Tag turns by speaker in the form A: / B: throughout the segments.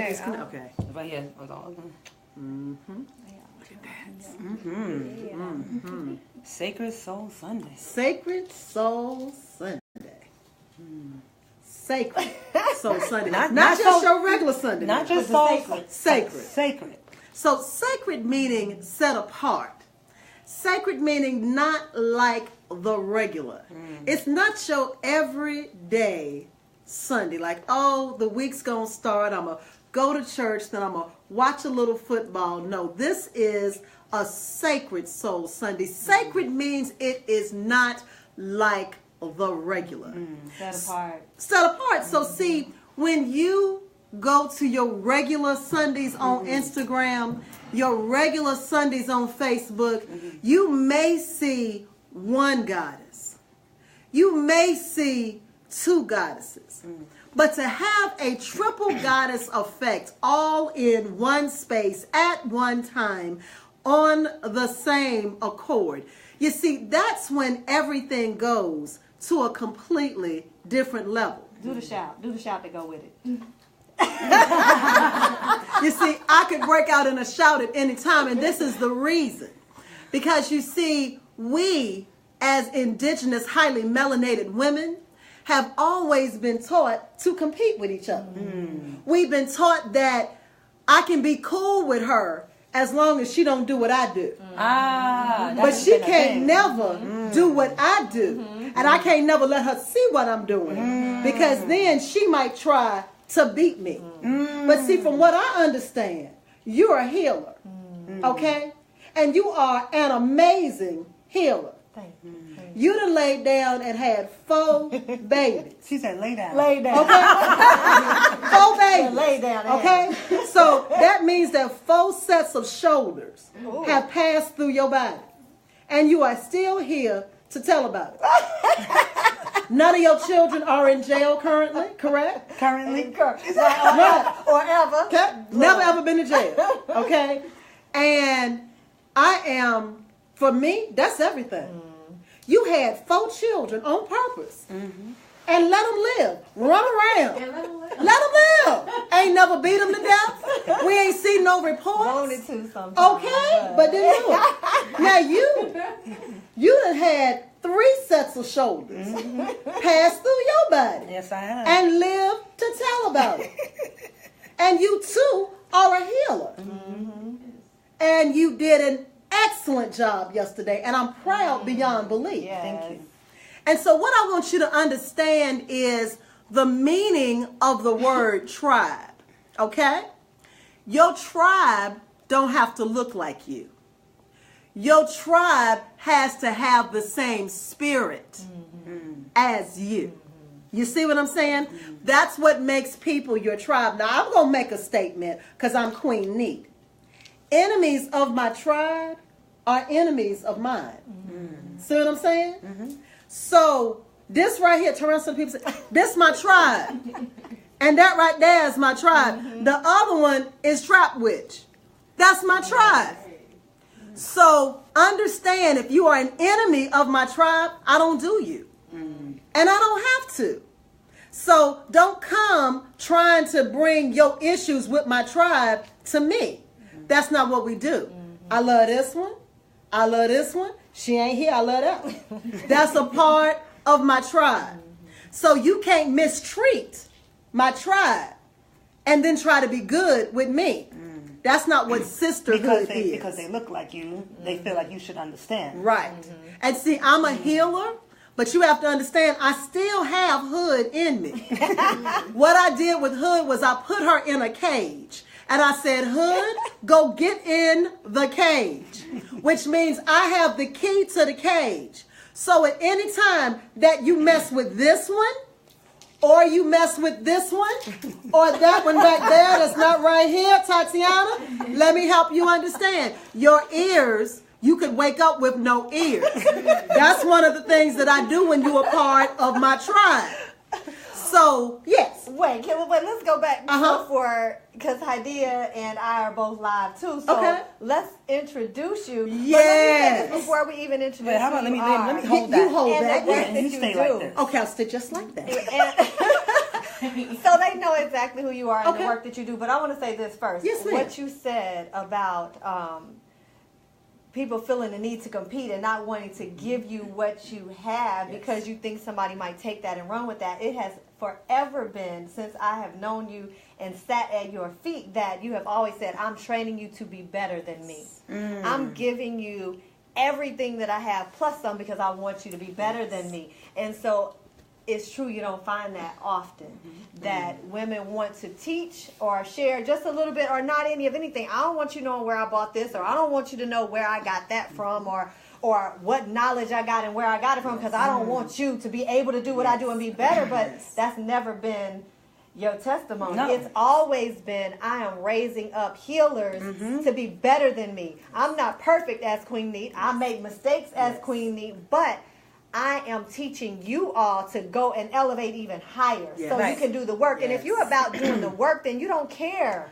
A: Please, okay.
B: Right here. Hold on.
A: Mm-hmm.
B: Look at that. Mm-hmm. Sacred Soul Sunday.
A: Sacred Soul Sunday. Sacred Soul Sunday. Not just your regular Sunday.
B: Not just soul.
A: Sacred.
B: Sacred.
A: So sacred meaning set apart. Sacred meaning not like the regular. It's not your everyday Sunday. Like, oh, the week's going to start. I'm going to go to church. Then I'm going to watch a little football. No, this is a sacred soul Sunday. Sacred means it is not like the regular.
C: Set apart.
A: Set apart. So see, when you go to your regular Sundays on Instagram, your regular Sundays on Facebook, you may see one goddess. You may see two goddesses. But to have a triple goddess effect all in one space at one time on the same accord, you see, that's when everything goes to a completely different level.
C: Do the shout. Do the shout to go with it.
A: You see, I could break out in a shout at any time, and this is the reason. Because you see, we as indigenous, highly melanated women have always been taught to compete with each other. We've been taught that I can be cool with her as long as she don't do what I do. But she can't never do what I do. And I can't never let her see what I'm doing. Because then she might try to beat me. But see, from what I understand, you're a healer. Okay? And you are an amazing healer.
C: Thank you.
A: You done laid down and had 4 babies.
B: She said lay down.
C: Lay down.
A: Okay? 4 babies.
C: Lay down.
A: Okay? So that means that 4 sets of shoulders have passed through your body. And you are still here to tell about it. None of your children are in jail currently, correct?
B: Currently.
C: Or ever.
A: Okay? Never ever been to jail. Okay? And I am, for me, that's everything. You had 4 children on purpose. And let them live. Run around. Let them live. Ain't never beat them to death. We ain't seen no reports.
C: Wanted to sometimes.
A: Okay, but then look. Now you done had 3 sets of shoulders pass through your body.
B: Yes, I have.
A: And live to tell about it. And you too are a healer. And you did an excellent job yesterday, and I'm proud beyond belief.
C: Yes.
B: Thank you.
A: And so what I want you to understand is the meaning of the word tribe, okay? Your tribe don't have to look like you. Your tribe has to have the same spirit as you. You see what I'm saying? That's what makes people your tribe. Now, I'm going to make a statement because I'm Queen Neith. Enemies of my tribe are enemies of mine. See what I'm saying? So this right here, turn around to the people say, this my tribe. And that right there is my tribe. The other one is Trap Witch. That's my tribe. So understand, if you are an enemy of my tribe, I don't do you. And I don't have to. So don't come trying to bring your issues with my tribe to me. That's not what we do. I love this one. I love this one. She ain't here. I love that one. That's a part of my tribe. So you can't mistreat my tribe and then try to be good with me. That's not what sisterhood is.
B: Because they look like you, they feel like you should understand.
A: Right. And see, I'm a healer, but you have to understand, I still have hood in me. What I did with hood was I put her in a cage. And I said, hood, go get in the cage. Which means I have the key to the cage. So at any time that you mess with this one, or you mess with this one, or that one back there that's not right here, Tatiana, let me help you understand. Your ears, you could wake up with no ears. That's one of the things that I do when you're a part of my tribe. So, yes.
C: Wait, let's go back before, because Hadiiya and I are both live too. So let's introduce you.
A: Yes.
C: Before we even introduce you.
B: How about let me hold that.
A: You hold
C: and
A: that.
C: The work
B: And
C: that
B: you stay like this.
A: Okay, I'll stay just like that.
C: So they know exactly who you are and
A: Okay.
C: the work that you do. But I want to say this first.
A: Yes, ma'am.
C: What you said about people feeling the need to compete and not wanting to give you what you have because you think somebody might take that and run with that. It has forever been, since I have known you and sat at your feet, that you have always said, I'm training you to be better than me. I'm giving you everything that I have plus some because I want you to be better than me. And so it's true, you don't find that often, that women want to teach or share just a little bit or not any of anything. I don't want you knowing where I bought this, or I don't want you to know where I got that from, or what knowledge I got and where I got it from, because I don't want you to be able to do what I do and be better. But that's never been your testimony.
B: No.
C: It's always been, I am raising up healers to be better than me. I'm not perfect as Queen Neith. I make mistakes as Queen Neith, but I am teaching you all to go and elevate even higher so you can do the work. And if you're about doing the work, then you don't care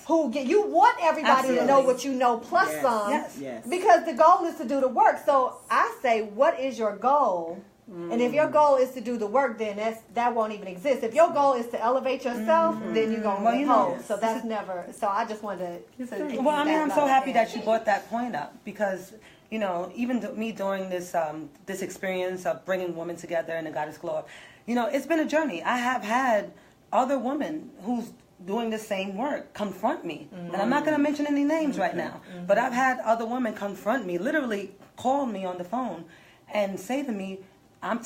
C: who get. You want everybody to know what you know plus some, because the goal is to do the work. So I say, what is your goal? And if your goal is to do the work, then that won't even exist. If your goal is to elevate yourself, then you're going to be whole. So that's never. So I just wanted to.
B: Well, I mean, I'm so happy that you brought that point up, because you know, even me during this this experience of bringing women together in the Goddess Club, you know, it's been a journey. I have had other women who's doing the same work confront me, and I'm not going to mention any names right now, but I've had other women confront me, literally call me on the phone and say to me, I'm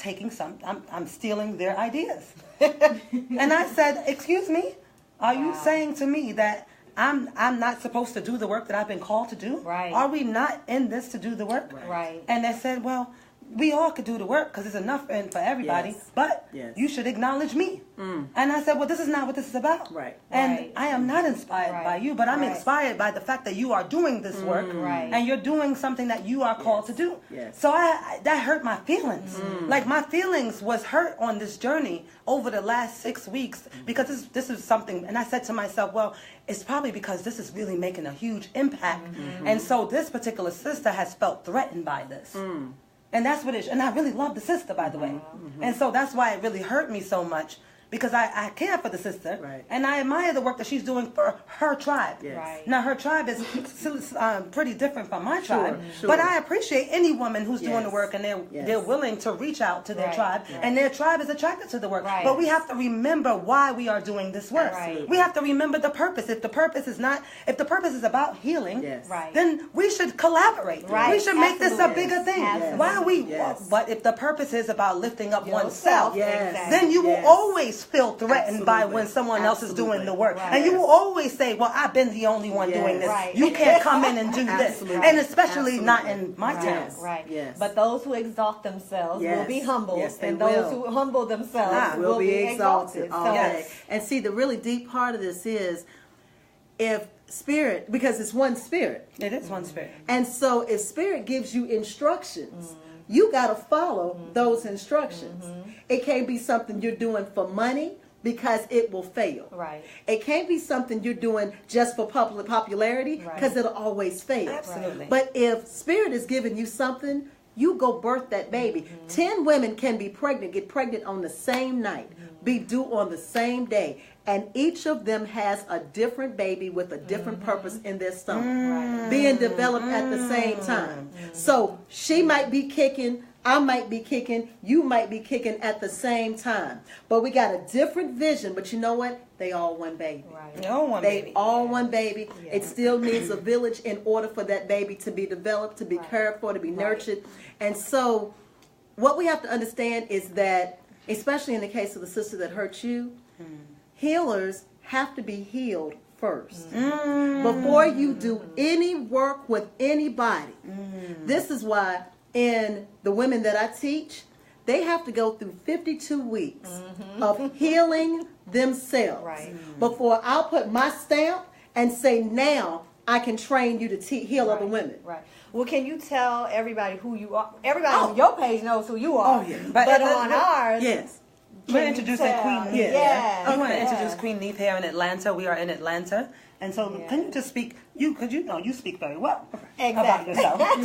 B: stealing their ideas. And I said, excuse me, are you saying to me that I'm not supposed to do the work that I've been called to do?
C: Right.
B: Are we not in this to do the work?
C: Right.
B: And they said, well, we all could do the work because it's enough for everybody, but you should acknowledge me. And I said, well, this is not what this is about.
A: Right.
B: And I am not inspired by you, but I'm inspired by the fact that you are doing this work, and you're doing something that you are called to do. So that hurt my feelings. Like, my feelings was hurt on this journey over the last 6 weeks, because this is something, and I said to myself, well, it's probably because this is really making a huge impact. And so this particular sister has felt threatened by this. And that's what it is. And I really love the sister, by the way. And so that's why it really hurt me so much, because I care for the sister, and I admire the work that she's doing for her tribe. Now, her tribe is pretty different from my tribe, but I appreciate any woman who's doing the work, and they're willing to reach out to their tribe, and their tribe is attracted to the work. But we have to remember why we are doing this work. We have to remember the purpose. If the purpose is about healing, then we should collaborate. We should make this a bigger thing. Why are we? But if the purpose is about lifting up oneself, then you will always feel threatened by when someone else is doing the work, and you will always say, well, I've been the only one doing this. You can't come in and do this, and especially not in my town.
C: But those who exalt themselves will be humbled, and those who humble themselves will be exalted.
A: And see, the really deep part of this is, if spirit, because it's one spirit.
B: It is one spirit.
A: And so if spirit gives you instructions, you got to follow those instructions. It can't be something you're doing for money, because it will fail. It can't be something you're doing just for popularity, because it'll always fail.
B: Absolutely.
A: But if spirit is giving you something, you go birth that baby. 10 women can be pregnant, get pregnant on the same night, be due on the same day. And each of them has a different baby with a different purpose in their stomach, being developed at the same time. So she might be kicking, I might be kicking, you might be kicking at the same time. But we got a different vision. But you know what? They all one baby.
B: They all one baby.
A: It still needs a village in order for that baby to be developed, to be cared for, to be nurtured. And so what we have to understand is that, especially in the case of the sister that hurt you, healers have to be healed first before you do any work with anybody. This is why in the women that I teach, they have to go through 52 weeks of healing themselves before I'll put my stamp and say, now I can train you to heal other women.
C: Well, can you tell everybody who you are? Everybody on your page knows who you are. But on ours,
B: we're introducing Queen Neith.
C: I
B: want to introduce Queen Neith here in Atlanta. We are in Atlanta. And so, can you just speak, because you know you speak very well about yourself.
C: You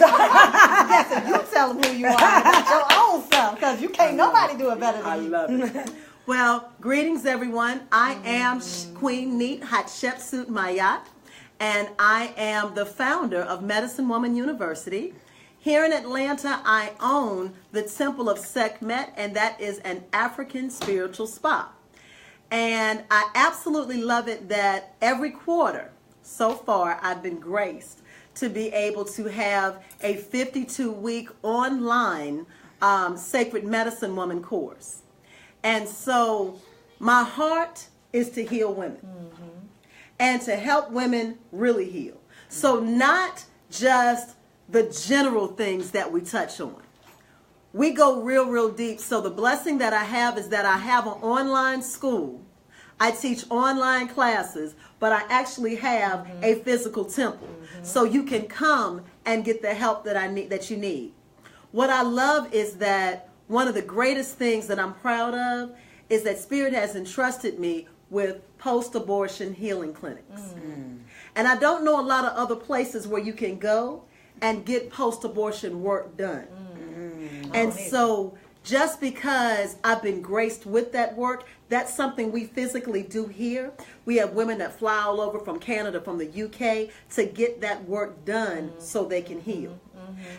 C: tell them who you are about your own self, because you can't nobody do it better than you.
A: I love it. Well, greetings, everyone. I am Queen Neith Hatshepsut Mayat, and I am the founder of Medicine Woman University. Here in Atlanta, I own the Temple of Sekhmet, and that is an African spiritual spa. And I absolutely love it that every quarter so far I've been graced to be able to have a 52-week online Sacred Medicine Woman course. And so my heart is to heal women and to help women really heal. So not just the general things that we touch on. We go real deep. So the blessing that I have is that I have an online school. I teach online classes, but I actually have a physical temple. So you can come and get the help that you need. What I love is that one of the greatest things that I'm proud of is that Spirit has entrusted me with post-abortion healing clinics. And I don't know a lot of other places where you can go and get post-abortion work done. And so just because I've been graced with that work, that's something we physically do here. We have women that fly all over from Canada, from the UK, to get that work done so they can heal.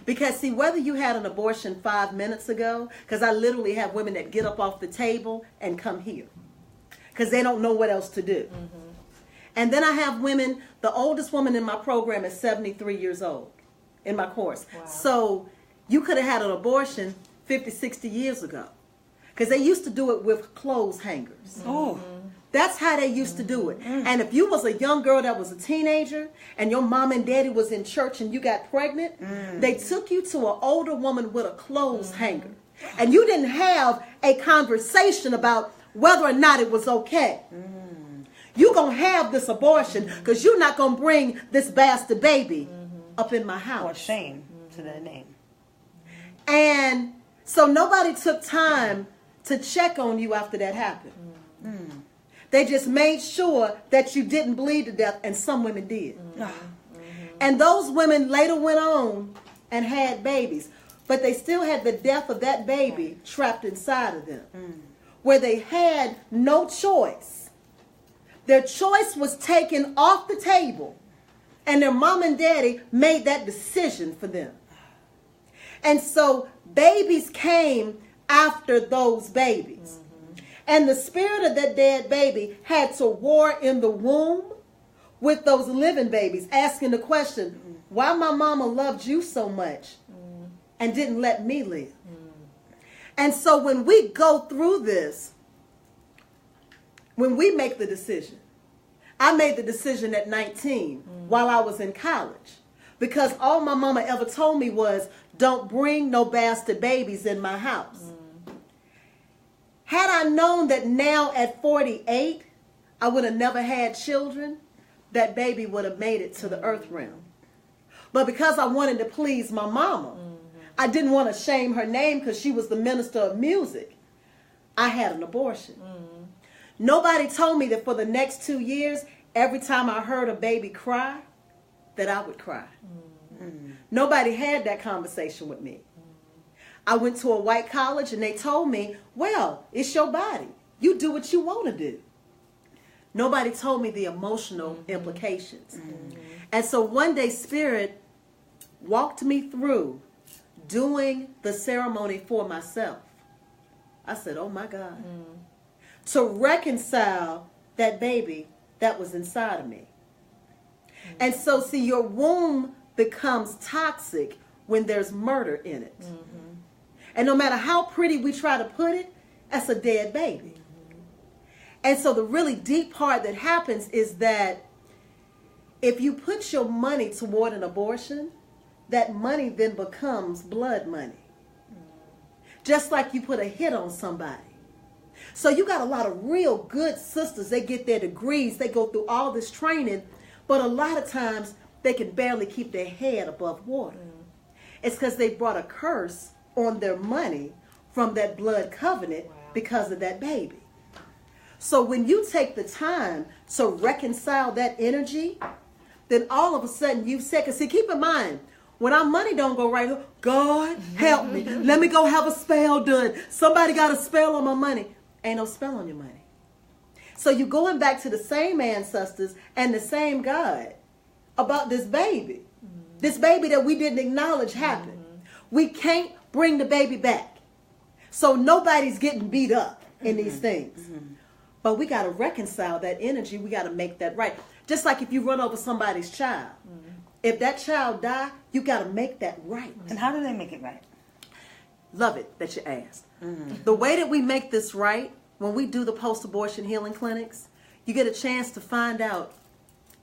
A: Because see, whether you had an abortion 5 minutes ago, because I literally have women that get up off the table and come here because they don't know what else to do. And then I have women, the oldest woman in my program is 73 years old in my course. Wow. So you could have had an abortion 50, 60 years ago because they used to do it with clothes hangers. That's how they used to do it. And if you was a young girl that was a teenager and your mom and daddy was in church and you got pregnant, they took you to an older woman with a clothes hanger. And you didn't have a conversation about whether or not it was okay. You're going to have this abortion because you're not going to bring this bastard baby up in my house.
B: Or shame to their name.
A: And so nobody took time to check on you after that happened. They just made sure that you didn't bleed to death, and some women did. And those women later went on and had babies, but they still had the death of that baby trapped inside of them, where they had no choice. Their choice was taken off the table, and their mom and daddy made that decision for them. And so babies came after those babies. And the spirit of that dead baby had to war in the womb with those living babies, asking the question, why my mama loved you so much and didn't let me live? And so when we go through this, when we make the decision, I made the decision at 19 while I was in college, because all my mama ever told me was, don't bring no bastard babies in my house. Had I known that now at 48, I would have never had children, that baby would have made it to the earth realm. But because I wanted to please my mama, I didn't want to shame her name because she was the minister of music. I had an abortion. Nobody told me that for the next 2 years, every time I heard a baby cry, that I would cry. Nobody had that conversation with me. I went to a white college and they told me, well, it's your body. You do what you want to do. Nobody told me the emotional implications. And so one day Spirit walked me through doing the ceremony for myself. I said, oh my God. To reconcile that baby that was inside of me. And so see, your womb becomes toxic when there's murder in it. And no matter how pretty we try to put it, that's a dead baby. And so the really deep part that happens is that if you put your money toward an abortion, that money then becomes blood money. Just like you put a hit on somebody. So you got a lot of real good sisters. They get their degrees. They go through all this training. But a lot of times they can barely keep their head above water. It's because they brought a curse on their money from that blood covenant because of that baby. So when you take the time to reconcile that energy, then all of a sudden you've said, because see, keep in mind, when our money don't go right, God help me. Let me go have a spell done. Somebody got a spell on my money. ain't no spell on your money. So you're going back to the same ancestors and the same God about this baby. This baby that we didn't acknowledge happened. We can't bring the baby back. So nobody's getting beat up in these things. But we got to reconcile that energy. We got to make that right. Just like if you run over somebody's child. If that child die, you got to make that right.
B: And how do they make it right?
A: Love it that you asked. The way that we make this right, when we do the post-abortion healing clinics, you get a chance to find out.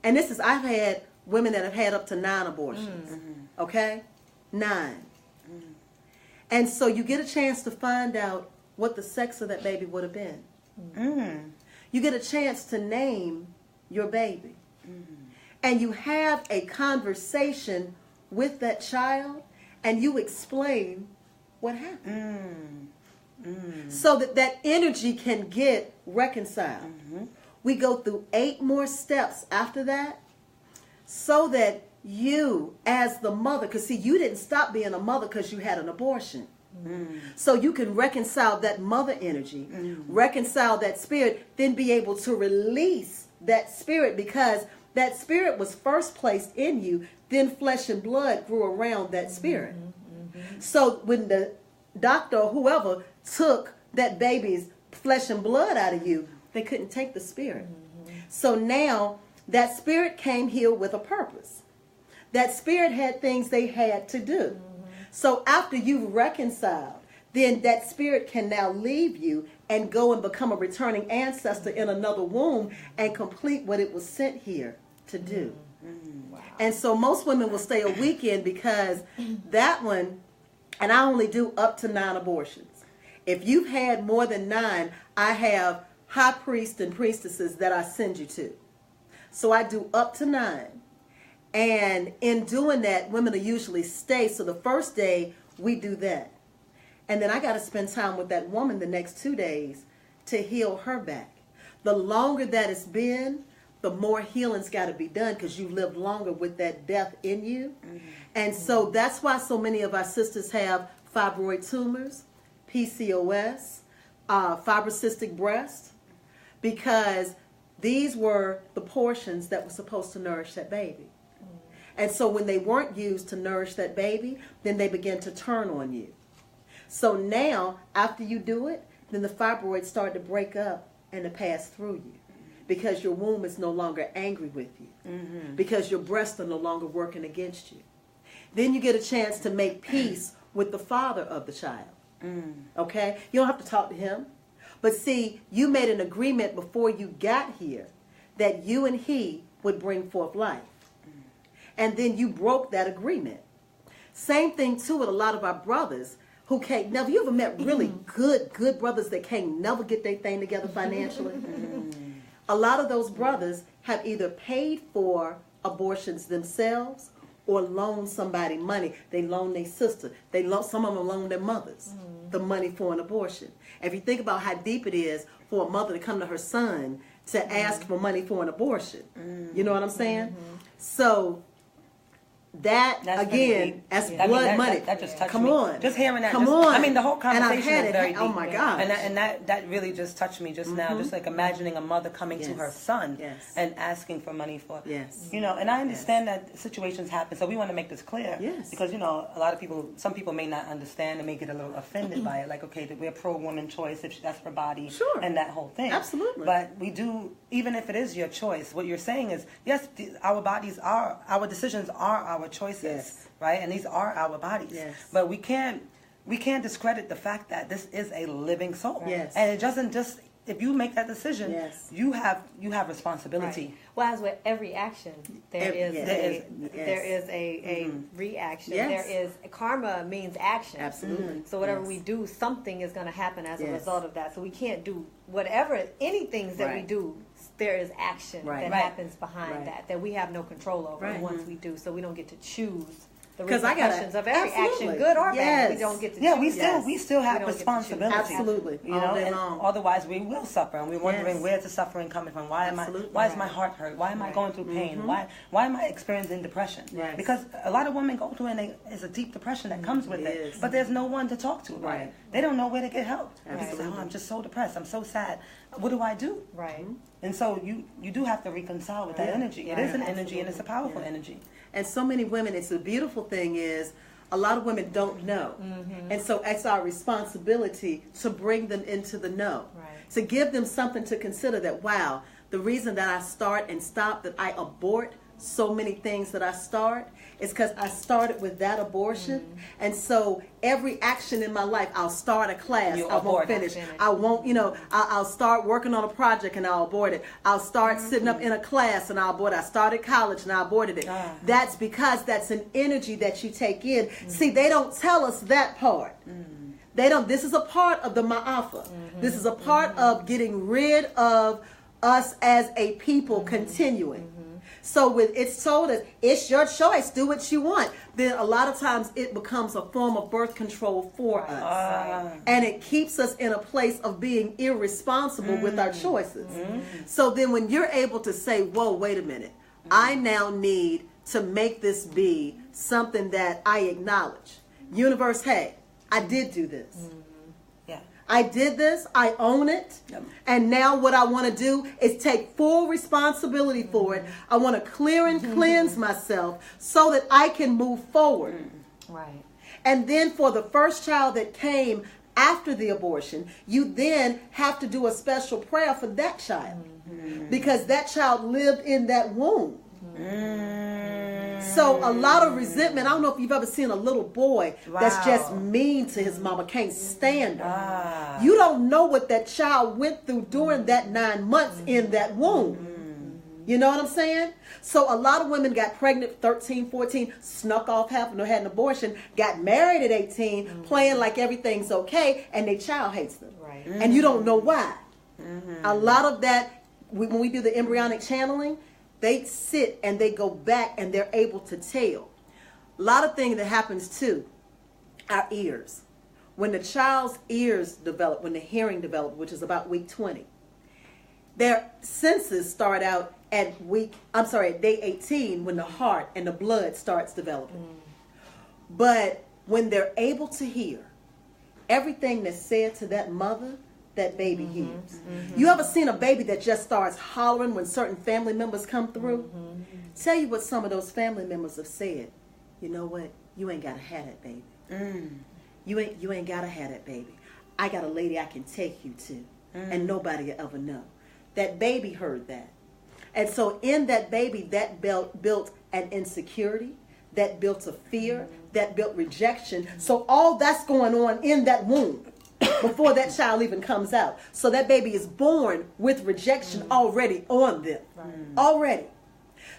A: And this is, I've had women that have had up to 9 abortions. Okay? 9. And so you get a chance to find out what the sex of that baby would have been. You get a chance to name your baby. And you have a conversation with that child, and you explain what happened. So that that energy can get reconciled. We go through 8 more steps after that, so that you, as the mother, because see, you didn't stop being a mother because you had an abortion. So you can reconcile that mother energy, reconcile that spirit, then be able to release that spirit, because that spirit was first placed in you, then flesh and blood grew around that spirit. So when the doctor or whoever took that baby's flesh and blood out of you, they couldn't take the spirit. So now that spirit came here with a purpose. That spirit had things they had to do. So after you've reconciled, then that spirit can now leave you and go and become a returning ancestor in another womb and complete what it was sent here to do. Wow. And so most women will stay a weekend because that one, and I only do up to 9 abortions. If you've had more than 9, I have high priests and priestesses that I send you to. So I do up to 9. And in doing that, women will usually stay. So the first day, we do that. And then I got to spend time with that woman the next 2 days to heal her back. The longer that it's been, the more healing's got to be done, because you lived longer with that death in you. And so that's why so many of our sisters have fibroid tumors, PCOS, fibrocystic breast, because these were the portions that were supposed to nourish that baby. And so when they weren't used to nourish that baby, then they began to turn on you. So now, after you do it, then the fibroids start to break up and to pass through you, because your womb is no longer angry with you, because your breasts are no longer working against you. Then you get a chance to make peace with the father of the child. Okay? You don't have to talk to him. But see, you made an agreement before you got here that you and he would bring forth life. And then you broke that agreement. Same thing too with a lot of our brothers who can't never. You ever met really good brothers that can't never get their thing together financially? A lot of those brothers have either paid for abortions themselves or loaned somebody money. They loan their sister. Some of them loan their mothers the money for an abortion. If you think about how deep it is for a mother to come to her son to ask for money for an abortion, you know what I'm saying? So that's again, as blood money. That just touched me. On.
B: Just hearing that.
A: Come on.
B: I mean, the whole conversation is very deep.
A: Oh my God.
B: And that really just touched me just now. Just like imagining a mother coming to her son and asking for money for. You know, and I understand that situations happen. So we want to make this clear. Because, you know, a lot of people, some people may not understand and may get a little offended by it. Like, okay, we're pro-woman choice if that's her body. And that whole thing.
A: Absolutely.
B: But we do, even if it is your choice, what you're saying is, yes, our bodies are, our decisions are our choices, right? And these are our bodies. But we can't discredit the fact that this is a living soul. And it doesn't just, if you make that decision, you have responsibility.
C: Right. Well, as with every action, there is a reaction. There is karma means action.
A: Absolutely.
C: So whatever we do, something is going to happen as a result of that. So we can't do whatever anything that we do. There is action that happens behind that we have no control over once we do. So we don't get to choose the repercussions of every action, good or bad. We don't get to choose.
B: We still have responsibility.
A: Absolutely.
B: You know, and otherwise we will suffer, and we're wondering where's the suffering coming from? Why is my heart hurt? Why am I going through pain? Why am I experiencing depression? Because a lot of women go through and it's a deep depression that comes with it. But there's no one to talk to. Right. They don't know where to get help. People say, I'm just so depressed. I'm so sad. What do I do?
C: Right.
B: And so you do have to reconcile with that energy. It is an energy, and it's a powerful energy.
A: And so many women, it's the beautiful thing is, a lot of women don't know. And so it's our responsibility to bring them into the know. To give them something to consider that, wow, the reason that I start and stop, that I abort so many things that I start, is because I started with that abortion. And so every action in my life, I'll start a class, I won't finish. I won't, I'll start working on a project and I'll abort it. I'll start sitting up in a class and I'll abort it. I started college and I aborted it. That's because that's an energy that you take in. See, they don't tell us that part. They don't. This is a part of the ma'afa. This is a part of getting rid of us as a people continuing. So when it's told us, it's your choice, do what you want, then a lot of times it becomes a form of birth control for us. And it keeps us in a place of being irresponsible with our choices. So then when you're able to say, whoa, wait a minute, I now need to make this be something that I acknowledge. Universe, hey, I did do this. I did this, I own it, and now what I want to do is take full responsibility for it. I want to clear and cleanse myself so that I can move forward.
C: Right.
A: And then for the first child that came after the abortion, you then have to do a special prayer for that child because that child lived in that womb. So a lot of resentment. I don't know if you've ever seen a little boy that's just mean to his mama, can't stand her. You don't know what that child went through during that 9 months in that womb. You know what I'm saying? So a lot of women got pregnant 13, 14, snuck off having or had an abortion, got married at 18, playing like everything's okay, and their child hates them. Right. And you don't know why. A lot of that, when we do the embryonic channeling, they sit and they go back and they're able to tell. A lot of things that happens too, our ears. When the child's ears develop, when the hearing develops, which is about week 20, their senses start out at day 18 when the heart and the blood starts developing. But when they're able to hear everything that's said to that mother, that baby hears. You ever seen a baby that just starts hollering when certain family members come through? Tell you what some of those family members have said. You know what? You ain't gotta have that baby. You ain't gotta have that baby. I got a lady I can take you to, and nobody will ever know. That baby heard that. And so in that baby, that built an insecurity, that built a fear, that built rejection. So all that's going on in that womb before that child even comes out. So that baby is born with rejection already on them. Already.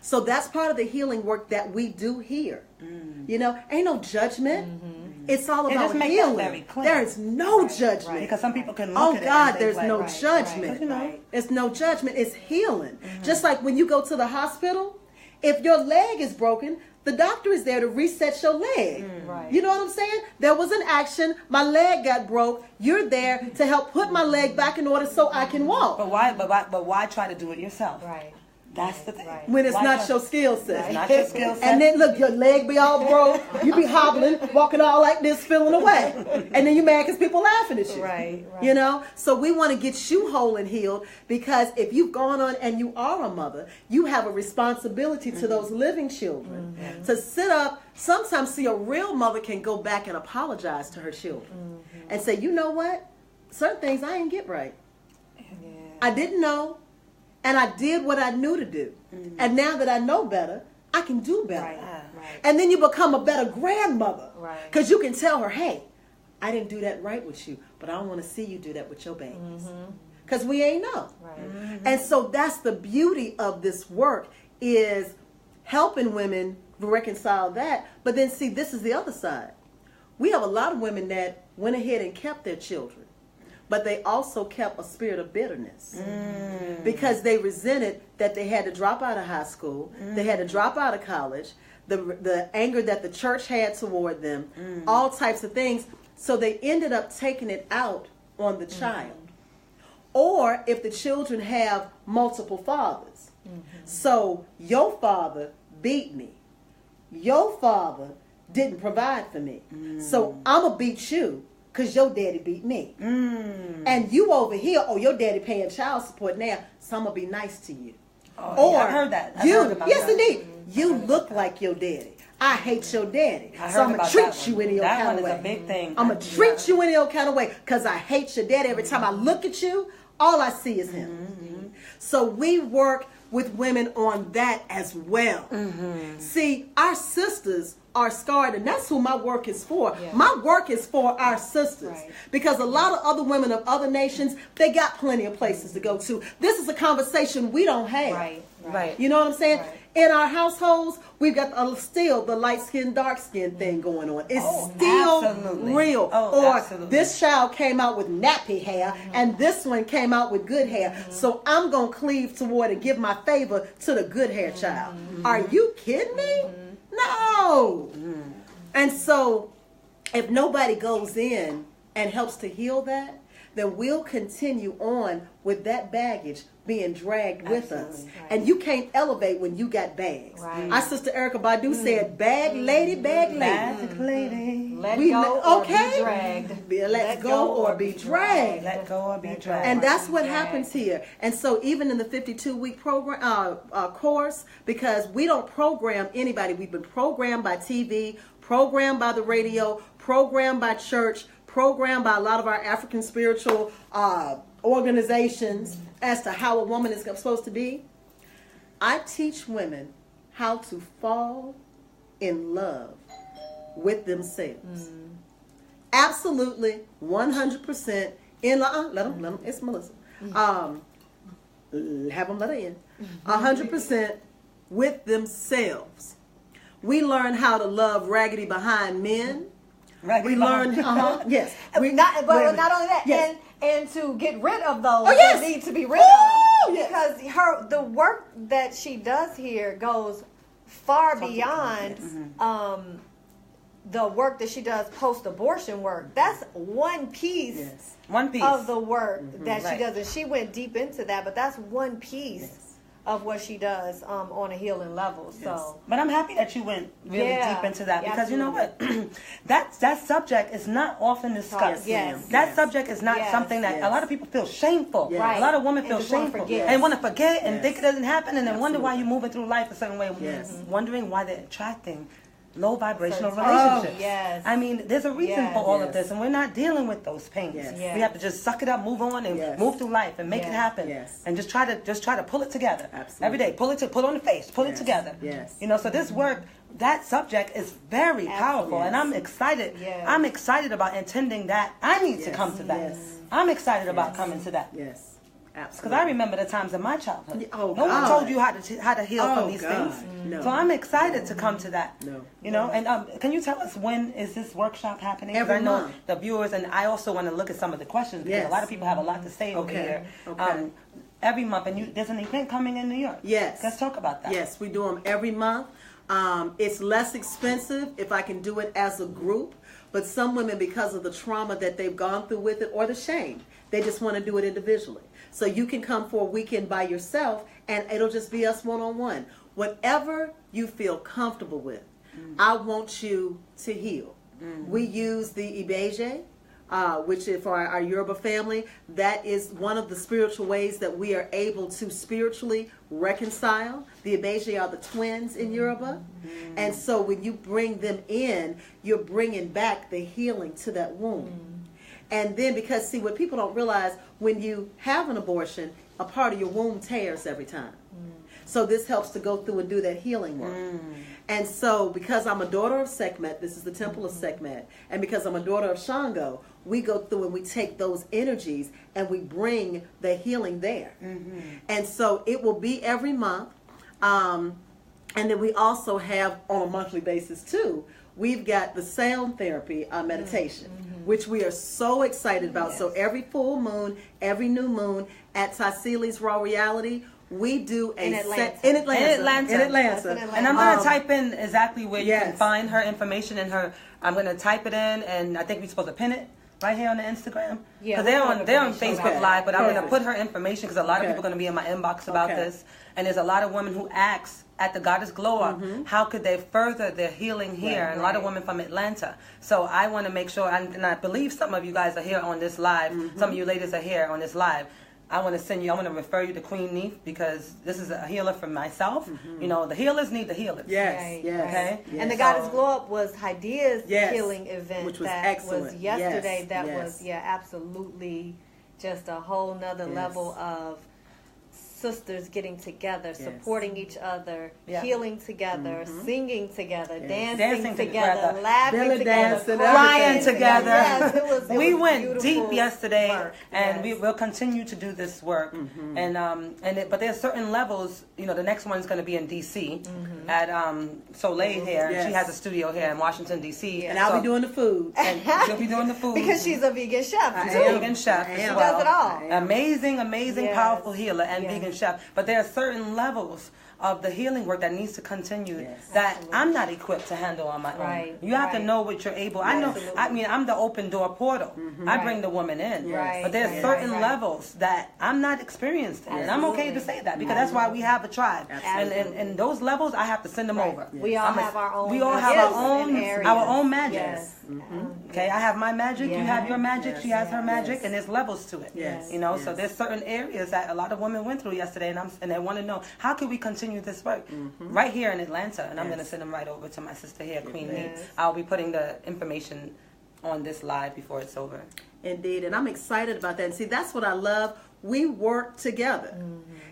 A: So that's part of the healing work that we do here. You know, ain't no judgment. It's all about healing. There is no judgment.
B: Because some people can look at it. Oh God,
A: there's no judgment. You know, it's no judgment. It's healing. Just like when you go to the hospital, if your leg is broken, the doctor is there to reset your leg. You know what I'm saying? There was an action. My leg got broke. You're there to help put my leg back in order so I can walk.
B: But why try to do it yourself? That's the thing.
A: When it's not your skill set.
B: It's not your skill set.
A: And then look, your leg be all broke. You be hobbling, walking all like this, feeling away. And then you mad because people laughing at you. You know? So we want to get you whole and healed, because if you've gone on and you are a mother, you have a responsibility to those living children. To sit up, sometimes see a real mother can go back and apologize to her children. And say, you know what? Certain things I didn't get right. I didn't know. And I did what I knew to do. And now that I know better, I can do better. And then you become a better grandmother. Because you can tell her, hey, I didn't do that right with you, but I don't want to see you do that with your babies. Because we ain't know. And so that's the beauty of this work, is helping women reconcile that. But then see, this is the other side. We have a lot of women that went ahead and kept their children. but they also kept a spirit of bitterness because they resented that they had to drop out of high school, they had to drop out of college, the anger that the church had toward them, all types of things. So they ended up taking it out on the child. Or if the children have multiple fathers. So your father beat me. Your father didn't provide for me. So I'm going to beat you because your daddy beat me. And you over here, your daddy paying child support now, so I'm going to be nice to you.
B: Or I've heard that.
A: Yes, indeed. You look like your daddy. I hate your daddy. So I'm going to treat you any old kind of way.
B: That one is a big thing.
A: I'm going to treat you any old kind of way because I hate your daddy. Every time I look at you, all I see is him. So we work with women on that as well. See, our sisters are scarred, and that's who my work is for. My work is for our sisters because a lot of other women of other nations, they got plenty of places to go to. This is a conversation we don't have. You know what I'm saying? In our households, we've got still the light skin, dark skin thing going on. It's still real. This child came out with nappy hair and this one came out with good hair. So I'm going to cleave toward and give my favor to the good hair child. Are you kidding me? No. And so if nobody goes in and helps to heal that, then we'll continue on with that baggage being dragged with us. And you can't elevate when you got bags. Our sister Erykah Badu said, bag lady, bag lady.
C: Let go or be dragged.
A: Let go or be dragged.
B: Let go or be dragged.
A: And that's what happens here. And so even in the 52-week program course, because we don't program anybody. We've been programmed by TV, programmed by the radio, programmed by church, programmed by a lot of our African spiritual organizations as to how a woman is supposed to be. I teach women how to fall in love with themselves. Absolutely, 100% in love. Let them, it's Melissa. Have them let her in. 100% with themselves. We learn how to love raggedy behind men. We learn, yes.
C: Not only that, and to get rid of those
A: that
C: need to be rid of. Because the work that she does here goes far beyond the work that she does post-abortion work. That's one piece, of the work that she does. And she went deep into that, but that's one piece of what she does on a healing level. So,
B: but I'm happy that you went really deep into that because you know what, that subject is not often discussed. That subject is not something that a lot of people feel shameful. A lot of women feel shameful and want to forget and think it doesn't happen, and then wonder why you're moving through life a certain way, wondering why they're attracting low vibrational relationships. I mean, there's a reason for all of this, and we're not dealing with those pains. We have to just suck it up, move on, and move through life and make it happen, and just try to pull it together every day. Pull on the face, pull it together. You know, so this work, that subject is very powerful, and I'm excited. I'm excited about intending that. I need to come to that. I'm excited about coming to that. Because I remember the times in my childhood. No one told you how to heal from these things. So I'm excited to come to that. You know, and can you tell us when is this workshop happening?
A: Every month.
B: I know the viewers, and I also want to look at some of the questions because a lot of people have a lot to say over here. Every month, and there's an event coming in New York. Let's talk about that.
A: Yes, we do them every month. It's less expensive if I can do it as a group. But some women, because of the trauma that they've gone through with it or the shame, they just want to do it individually. So you can come for a weekend by yourself, and it'll just be us one-on-one. Whatever you feel comfortable with, I want you to heal. We use the Ibeje, which is for our Yoruba family. That is one of the spiritual ways that we are able to spiritually reconcile. The Ibeje are the twins in Yoruba. And so when you bring them in, you're bringing back the healing to that womb. And then because, see, what people don't realize, when you have an abortion, a part of your womb tears every time. So this helps to go through and do that healing work. And so because I'm a daughter of Sekhmet, this is the temple of Sekhmet, and because I'm a daughter of Shango, we go through and we take those energies and we bring the healing there. And so it will be every month. And then we also have, on a monthly basis too, we've got the sound therapy meditation. which we are so excited about.
C: Yes.
A: So every full moon, every new moon at Tassili's Raw Reality, we do a
C: In Atlanta.
A: in Atlanta.
B: And I'm going to type in exactly where you
A: yes.
B: can find her information and her. I'm going to type it in, and I think we're supposed to pin it right here on the Instagram.
C: Yeah,
B: because they're on Facebook
A: Okay.
B: Live, but I'm going to
A: Perfect.
B: put her information because a lot of people are going to be in my inbox about this, and there's a lot of women who ask at the Goddess Glow Up, how could they further their healing here? And a lot of women from Atlanta. So I want to make sure, and I believe some of you guys are here on this live. Some of you ladies are here on this live. I want to refer you to Queen Neith because this is a healer for myself. You know, the healers need the healers.
A: Yes,
C: Right,
A: yes.
B: Okay?
A: Yes.
C: And the Goddess Glow Up was Hadiiya's
A: Yes.
C: healing event,
A: Which was
C: that
A: excellent.
C: was yesterday.
A: Yes,
C: That
A: yes.
C: was absolutely just a whole nother
A: Yes.
C: level of sisters getting together, supporting each other,
B: Yeah.
C: healing together, singing together,
A: Yes.
C: dancing together, laughing
A: Belly
C: together,
A: dancing,
B: Crying
A: everything.
B: together.
C: Yes, it
B: We
C: was
B: went
C: beautiful
B: deep yesterday,
C: work.
B: and
C: Yes.
B: we will continue to do this work. But there's certain levels. You know, the next one's going to be in D.C. At Soleil here.
A: Yes.
B: She has a studio here in Washington D.C.
A: And I'll be doing the food.
B: And she'll be doing the food
C: because she's a vegan chef
A: I
C: too.
A: am.
B: vegan chef
A: I
B: as
A: am.
B: well.
C: Does it all.
B: Amazing,
C: Yes.
B: powerful healer and
C: Yes.
B: vegan chef. But there are certain levels of the healing work that needs to continue
A: Yes.
B: that I'm not equipped to handle on my own.
C: Right,
B: You have to
C: right.
B: know what you're able. I know.
C: Absolutely.
B: I mean, I'm the open door portal. I bring
C: Right.
B: the woman in.
C: Right,
B: But there's
C: right,
B: certain
C: right.
B: levels that I'm not experienced in, and I'm okay to say that because that's why we have a tribe.
A: Absolutely.
B: And those levels, I have to send them
C: Right.
B: over.
C: We all have our own.
B: We all have
C: gifts
B: our own
C: and areas.
B: our own magic.
C: Yes.
B: Okay, I have my magic, you have your magic,
A: Yes.
B: she has her magic,
A: Yes.
B: and there's levels to it.
A: Yes.
B: You know, so
A: Yes.
B: there's certain areas that a lot of women went through yesterday, and they want to know how can we continue this work right here in Atlanta, and I'm
A: Yes.
B: going to send them right over to my sister here, Queen
C: Yes.
B: Neith. I'll be putting the information on this live before it's over.
A: Indeed, and I'm excited about that. And see, that's what I love. We work together.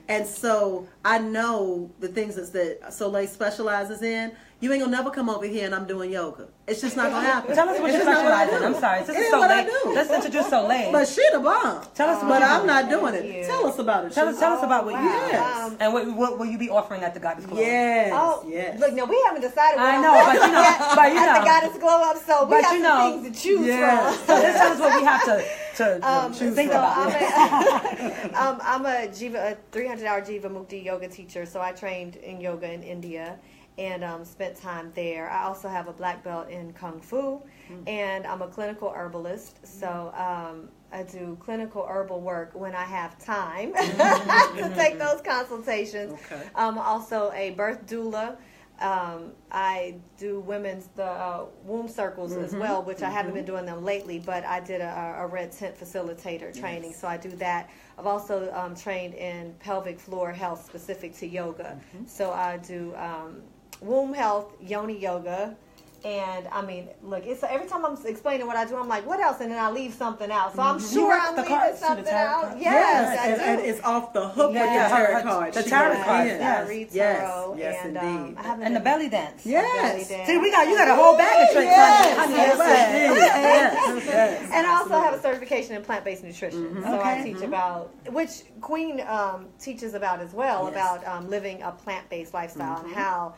A: And so I know the things that Soleil specializes in. You ain't gonna never come over here and I'm doing yoga. It's just not gonna happen.
B: Tell us what
A: It's
B: you
A: just not what I
B: specialize in.
A: do.
B: I'm sorry, this
A: It
B: is
A: ain't what I
B: Soleil.
A: do.
B: Let's introduce Soleil.
A: But she the bomb.
B: Tell us what
A: But
B: you
A: I'm
B: do.
A: not doing
C: Thank
A: it.
C: you.
A: Tell us about it.
B: Tell us about what you do.
A: Yes.
B: And what will you be offering at the Goddess Glow?
A: Yes.
C: Oh,
A: yes.
C: look, no, we haven't decided. What
B: I
C: I'm
B: know,
C: doing
B: but you know,
C: yet
B: but you
C: at
B: know.
C: the Goddess Glow Up, so we
B: But
C: got
B: you
C: some
B: know.
C: things to choose
A: Yes.
C: from.
B: So this is what we have to think
C: So
B: about.
C: I'm a 300-hour Jiva Mukti yoga teacher. So I trained in yoga in India and spent time there. I also have a black belt in Kung Fu, and I'm a clinical herbalist. So I do clinical herbal work when I have time to take those consultations.
A: Okay.
C: I'm also a birth doula. I do women's womb circles as well, which I haven't been doing them lately, but I did a red tent facilitator training, so I do that. I've also trained in pelvic floor health specific to yoga, so I do womb health, yoni yoga. And I mean, look, it's every time I'm explaining what I do, I'm like, what else? And then I leave something out. So I'm sure
B: work
C: I'm
B: the
C: leaving
B: cards too, the
C: something
B: tarot
C: out.
B: cards?
C: Yes, I
A: and,
C: do.
A: and it's off the hook with
B: Yeah,
A: the tarot
B: her-
A: cards.
B: the
A: She
B: tarot
A: goes
B: cards,
A: in.
B: yes.
C: I read
A: Yes,
C: tarot,
A: yes,
C: and
A: indeed.
C: I haven't
B: And the
C: been-
B: belly dance.
A: Yes.
C: belly
B: See, you got a whole bag of tricks.
A: Yes.
B: honey.
A: Yes. Yes.
C: And I also have a certification in plant-based nutrition. So I
B: Okay.
C: teach about, which Queen teaches about as well,
A: Yes.
C: about living a plant-based lifestyle and how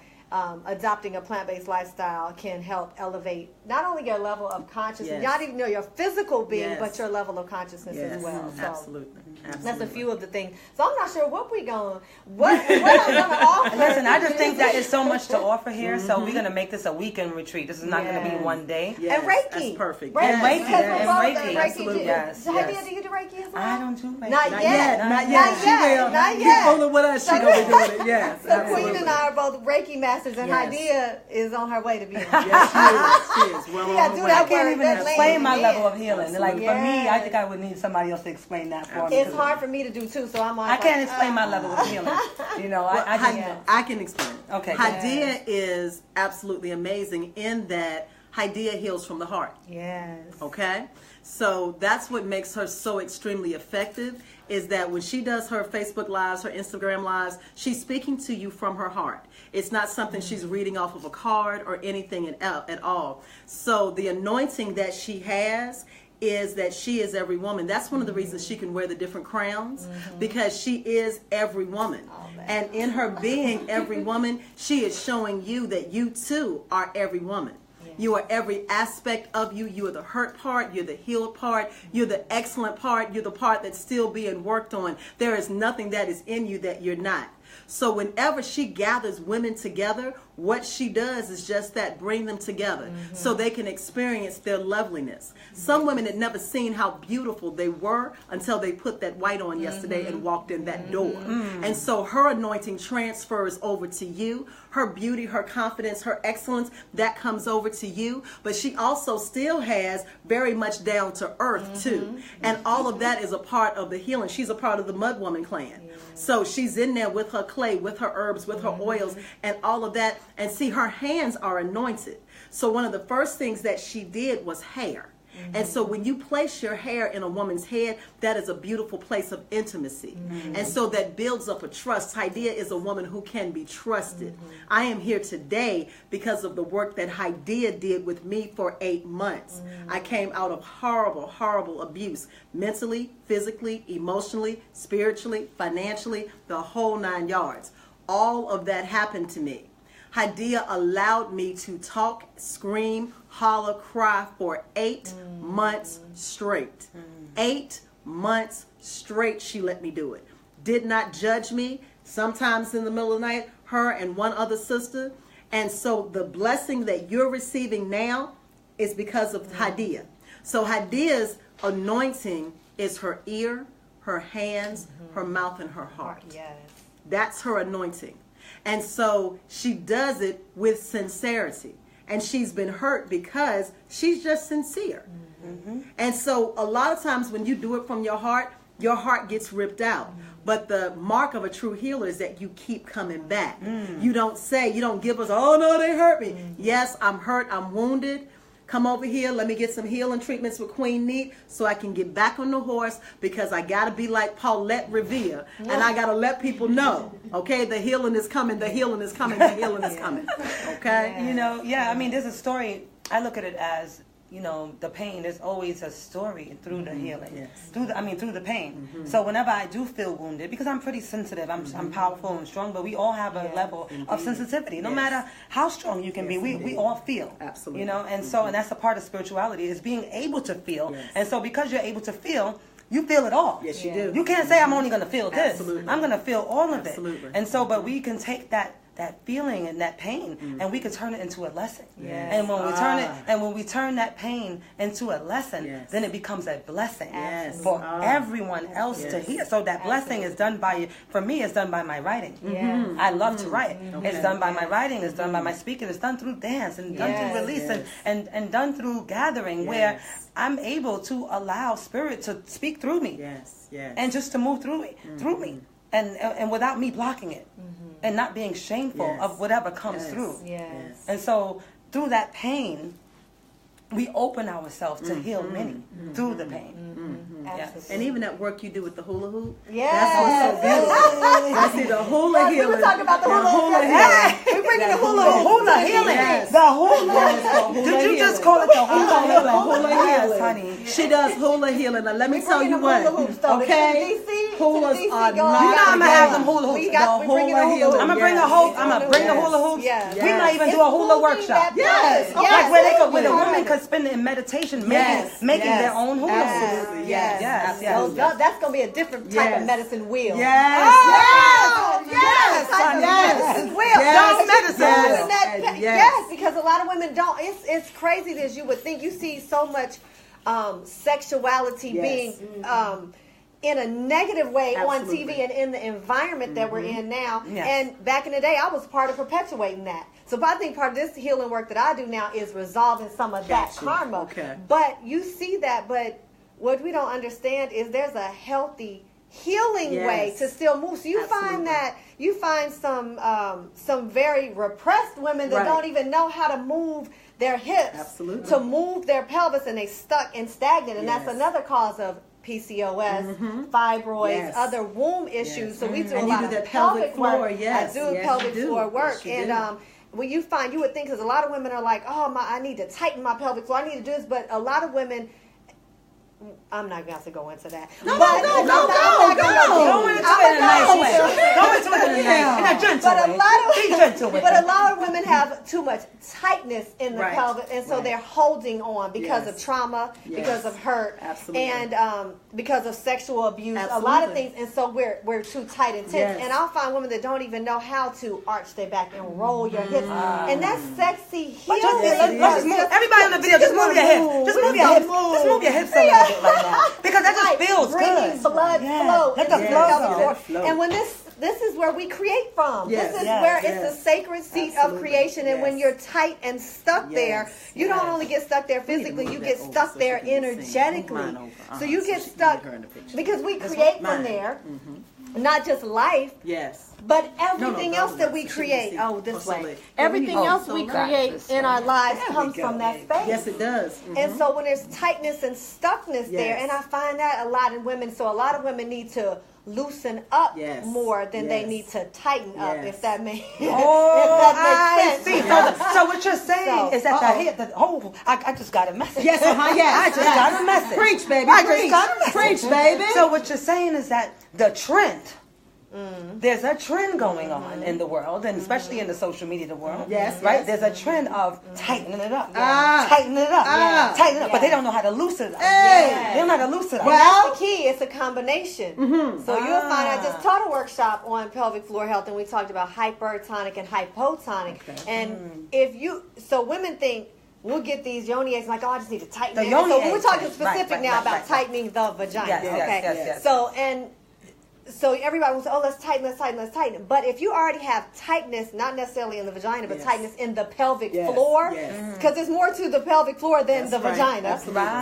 C: adopting a plant-based lifestyle can help elevate not only your level of consciousness,
A: Yes.
C: not even your physical being,
A: Yes.
C: but your level of consciousness
A: Yes.
C: as well. So
A: Absolutely.
C: that's a few of the things. So I'm not sure what I'm gonna offer.
B: Listen, I just think that there's so much to offer here, so we're gonna make this a weekend retreat. This is not gonna be
C: Yes.
B: one day.
A: Yes,
C: And Reiki.
A: That's perfect.
C: Reiki.
B: And Reiki.
C: Because we're
B: And
C: both
B: Reiki.
A: Absolutely.
B: Yes,
C: Hadiiya,
B: yes.
C: do you do Reiki as well?
B: I don't do Reiki.
C: Not
A: Not
C: yet.
A: yet. Not
C: Not
A: yet. She
C: yet.
A: will.
C: Not
A: Keep
C: yet.
A: fooling with us. She gonna be doing it. Yes.
C: So
A: absolutely.
C: Queen and I are both Reiki masters, and
A: Yes.
C: Hadiiya is on her way to being.
A: Yes, she is. She is. Well,
C: You gotta
A: on
C: do
A: her
C: that
A: way.
B: I can't even
C: That
B: explain
C: lady,
B: my
C: yeah.
B: level of healing. Like for me, I
C: Yes.
B: think I would need somebody else to explain that for me.
C: It's
B: 'cause
C: hard for me to do too, so I'm.
B: I can't explain my level of healing. You know,
A: Well,
B: I just.
A: I can explain.
B: Okay.
A: Hadiiya is absolutely amazing in that Hadiiya heals from the heart.
C: Yes.
A: Okay? So that's what makes her so extremely effective, is that when she does her Facebook Lives, her Instagram Lives, she's speaking to you from her heart. It's not something she's reading off of a card or anything at all. So the anointing that she has is that she is every woman. That's one of the reasons she can wear the different crowns, because she is every woman. And in her being every woman, she is showing you that you too are every woman. You are every aspect of you. You are the hurt part. You're the healed part. You're the excellent part. You're the part that's still being worked on. There is nothing that is in you that you're not. So whenever she gathers women together, what she does is just that, bring them together so they can experience their loveliness. Some women had never seen how beautiful they were until they put that white on yesterday and walked in that door. And so her anointing transfers over to you. Her beauty, her confidence, her excellence, that comes over to you. But she also still has very much down to earth too. And all of that is a part of the healing. She's a part of the Mud Woman clan. So she's in there with her clay, with her herbs, with her oils, and all of that. And see, her hands are anointed. So one of the first things that she did was hair. And so when you place your hair in a woman's head, that is a beautiful place of intimacy. And so that builds up a trust. Hadiiya is a woman who can be trusted. I am here today because of the work that Hadiiya did with me for 8 months. I came out of horrible, horrible abuse, mentally, physically, emotionally, spiritually, financially, the whole 9 yards. All of that happened to me. Hadiiya allowed me to talk, scream, holler, cry for 8 months straight. 8 months straight she let me do it. Did not judge me. Sometimes in the middle of the night, her and one other sister. And so the blessing that you're receiving now is because of Hadiiya. So Hadiiya's anointing is her ear, her hands, her mouth, and her heart.
C: Yes.
A: That's her anointing. And so she does it with sincerity. And she's been hurt because she's just sincere. And so a lot of times when you do it from your heart gets ripped out. But the mark of a true healer is that you keep coming back. You don't give us, oh no, they hurt me. Yes, I'm hurt, I'm wounded. Come over here, let me get some healing treatments with Queen Neith so I can get back on the horse, because I got to be like Paulette Revere, and I got to let people know, okay, the healing is coming, the healing is coming, the healing is coming, okay?
B: You know, I mean, there's a story, I look at it as, you know, the pain is always a story through the healing, through the pain. So whenever I do feel wounded, because I'm pretty sensitive, I'm powerful and strong, but we all have a level of sensitivity. No matter how strong you can be, we all feel. Absolutely. You know, and so, and that's a part of spirituality, is being able to feel. And so because you're able to feel, you feel it all.
A: Yes, you do.
B: You can't say I'm only going to feel this.
A: Absolutely.
B: I'm going to feel all of it.
A: Absolutely.
B: And so, but we can take that feeling and that pain, and we can turn it into a lesson. And when we turn that pain into a lesson, then it becomes a blessing for everyone else to hear. So that blessing is done by, for me, it's done by my writing. I love to write. It's done by my writing. It's done by my speaking. It's done through dance and done through release and done through gathering, where I'm able to allow spirit to speak through me. And just to move through me. And without me blocking it. And not being shameful of whatever comes through. And so through that pain, we open ourselves to heal many through the pain.
A: And even that work you do with the hula hoop,
C: that's
A: what's so beautiful. I see the hula healing.
C: We were talking about the hula healing. We're bringing the hula
B: healing. The hula. Did you just call it the hula healing?
A: Hula healing,
B: honey.
A: She does hula healing. Now let me tell you what. Okay, hulas are not.
B: You know I'm gonna have them hula hoops.
C: I'm
B: gonna bring a whole. I'm gonna bring the hula hoops. We might even do a hula workshop. Like where the women could spend in meditation, making their own hula hoops.
A: Absolutely. Yes.
C: That's gonna be a different type of medicine wheel.
A: Yes.
C: Yes, because a lot of women don't. It's crazy that you would think. You see so much sexuality being in a negative way on TV and in the environment that we're in now. And back in the day, I was part of perpetuating that. So I think part of this healing work that I do now is resolving some of that karma.
A: Okay.
C: But you see that, but what we don't understand is there's a healthy healing way to still move. So you find some very repressed women that don't even know how to move their hips to move their pelvis, and they stuck and stagnant, and that's another cause of PCOS, fibroids, other womb issues. So we do a lot of pelvic floor. I do pelvic floor work, and when you would think, because a lot of women are like, I need to tighten my pelvic floor, I need to do this, but a lot of women, I'm not going to go into that.
B: Go into it in a nice way. Go into it in a gentle way. Be gentle with it.
C: But a lot of women have too much tightness in the pelvis, and so they're holding on because of trauma, because of hurt, and because of sexual abuse, a lot of things. And so we're too tight and tense. And I'll find women that don't even know how to arch their back and roll your hips, and that's sexy healing.
B: Everybody on the video, just move your hips. Just move your hips. Just move your hips a little bit right now, because that just feels good.
C: Blood flow.
B: Let the flow.
C: And when this is where we create from. This is where it's the sacred seat of creation. And when you're tight and stuck there, you don't only get stuck there physically, you get stuck there energetically. So you get stuck because we create from there, not just life. But everything else that we create, this way. Everything else we create in our lives comes from that space.
A: Yes, it does.
C: And so when there's tightness and stuckness there, and I find that a lot in women, so a lot of women need to loosen up more than they need to tighten up, if that makes sense.
B: So what you're saying is that I just got a message.
A: Yes,
B: I just got a message.
A: Preach, baby.
B: I just got a message.
A: Preach, baby.
B: So what you're saying is that the trend, there's a trend going on in the world, and especially in the social media world. Right? There's a trend of tightening it up. Tightening it up. Tightening it up. But they don't know how to loosen it up. They don't know how to loosen it up.
C: Well, that's the key. It's a combination. So you'll find, I just taught a workshop on pelvic floor health, and we talked about hypertonic and hypotonic. And so women think, we'll get these yoni eggs like, I just need to tighten it. So we're talking specific now about tightening the vagina. So everybody will say, let's tighten. But if you already have tightness, not necessarily in the vagina, but tightness in the pelvic floor, because there's more to the pelvic floor than the vagina.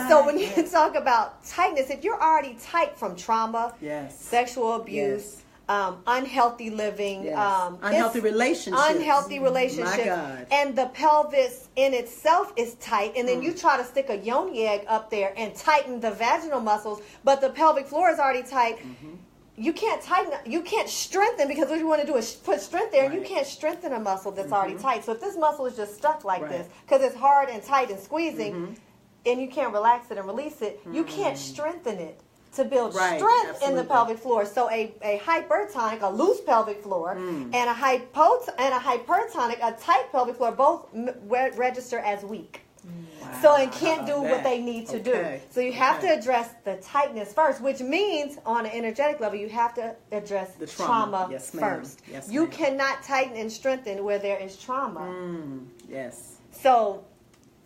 C: So when you talk about tightness, if you're already tight from trauma, sexual abuse, unhealthy living,
A: unhealthy relationships,
C: and the pelvis in itself is tight, and then you try to stick a yoni egg up there and tighten the vaginal muscles, but the pelvic floor is already tight. You can't tighten, you can't strengthen, because what you want to do is put strength there, and you can't strengthen a muscle that's already tight. So if this muscle is just stuck like this, because it's hard and tight and squeezing, and you can't relax it and release it, you can't strengthen it to build strength in the pelvic floor. So a hypertonic, a loose pelvic floor, and a hypertonic, a tight pelvic floor, both register as weak. So it can't do what they need to do. So you have to address the tightness first, which means on an energetic level, you have to address the trauma first. You cannot tighten and strengthen where there is trauma. So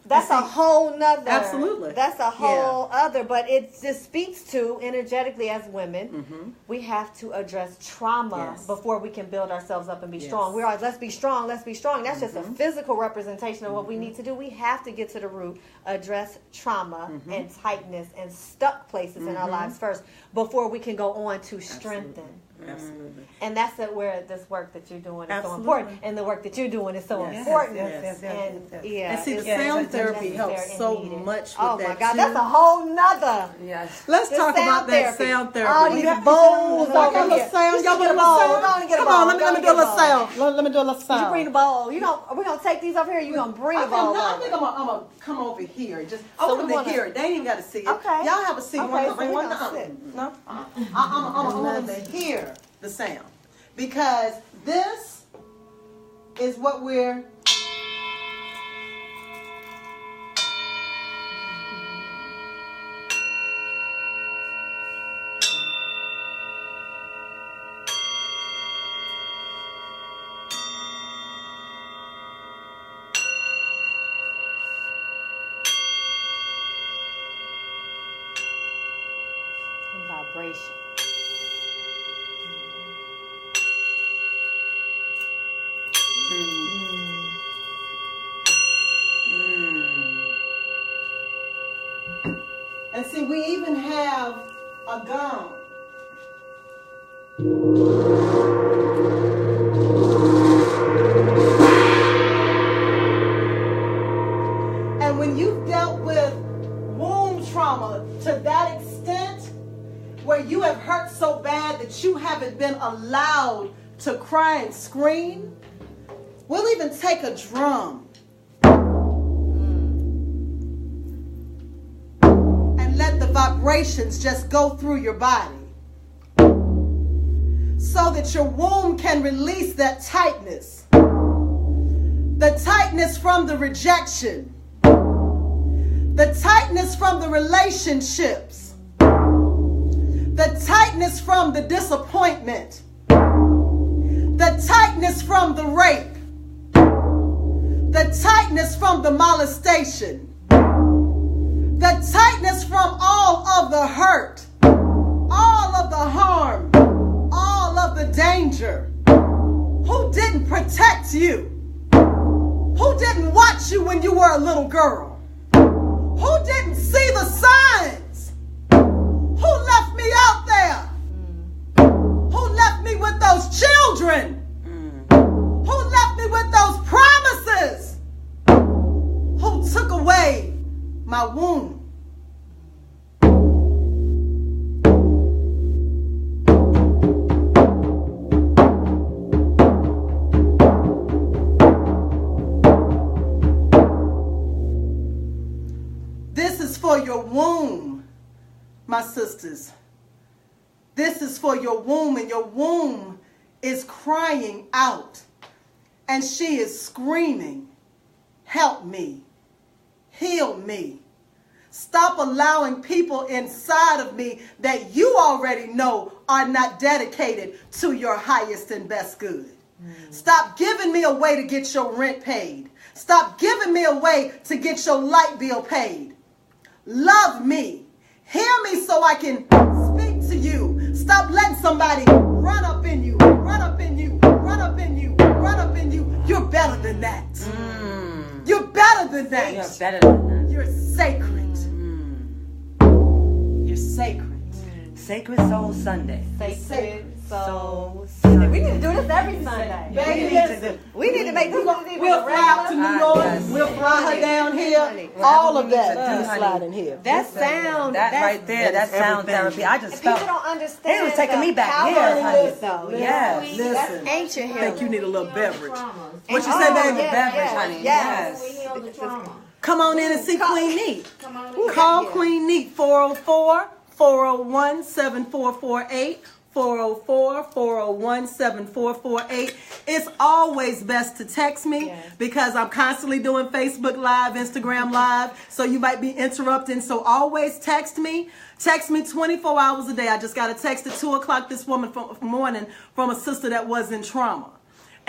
C: that's a whole nother.
A: Absolutely.
C: That's a whole other, but it just speaks to energetically as women, we have to address trauma before we can build ourselves up and be strong. We're always, let's be strong. That's just a physical representation of what we need to do. We have to get to the root, address trauma and tightness and stuck places in our lives first before we can go on to strengthen.
A: Absolutely.
C: And that's where this work that you're doing is so important. And the work that you're doing is so important.
A: And see, the sound therapy helps so much with that.
C: Oh my God, that's a whole nother.
A: Let's talk about that sound therapy.
C: All these bowls over here.
A: Y'all want a sound? Come on, let me do a little sound. Let me do a little sound.
C: You bring the bowl. We're going to take these over here. You're going to bring the bowl over.
A: I think I'm going to come over here. I want them to hear it. They ain't even got to see it. Y'all have a seat.
C: Okay,
A: No? I want them to hear the sound, because this is what we're
C: vibration.
A: And see, we even have a gong. And when you've dealt with womb trauma to that extent, where you have hurt so bad that you haven't been allowed to cry and scream, we'll even take a drum and let the vibrations just go through your body so that your womb can release that tightness. the tightness from the rejection, the tightness from the relationships, the tightness from the disappointment, the tightness from the rape, the tightness from the molestation, the tightness from all of the hurt, all of the harm, all of the danger. Who didn't protect you? Who didn't watch you when you were a little girl? Who didn't see the signs? Who left me out there? Who left me with those children? Who left me with those promises? Who took away my womb? This is for your womb, my sisters. This is for your womb, and your womb is crying out. And she is screaming, help me, heal me. Stop allowing people inside of me that you already know are not dedicated to your highest and best good. Stop giving me a way to get your rent paid. Stop giving me a way to get your light bill paid. Love me. Hear me so I can speak to you. Stop letting somebody run up in you, run up in you, run up in you, run up in you. You're better than that. You're better than that.
B: You're better than that.
A: You're sacred. You're sacred.
B: Sacred Soul Sunday.
C: Sacred Soul Sunday. We need to do this every Sunday. We need to make this.
A: We'll fly out to New York. We'll fly her down here. All of that. Slide in here.
C: That sound.
B: That right there. That sound therapy. I just felt.
C: People don't understand.
B: It was taking me back here, honey. Yes.
A: Listen.
C: Ancient
A: I think you need a little beverage.
C: What
A: What you say, baby?
B: Beverage, honey. Yes.
A: Come on in and see Queen Neith. Call Queen Neith 404-401-7448. 404-401-7448. It's always best to text me because I'm constantly doing Facebook Live, Instagram Live, so you might be interrupting. So always text me. Text me 24 hours a day. I just got a text at 2 o'clock this morning from a sister that was in trauma.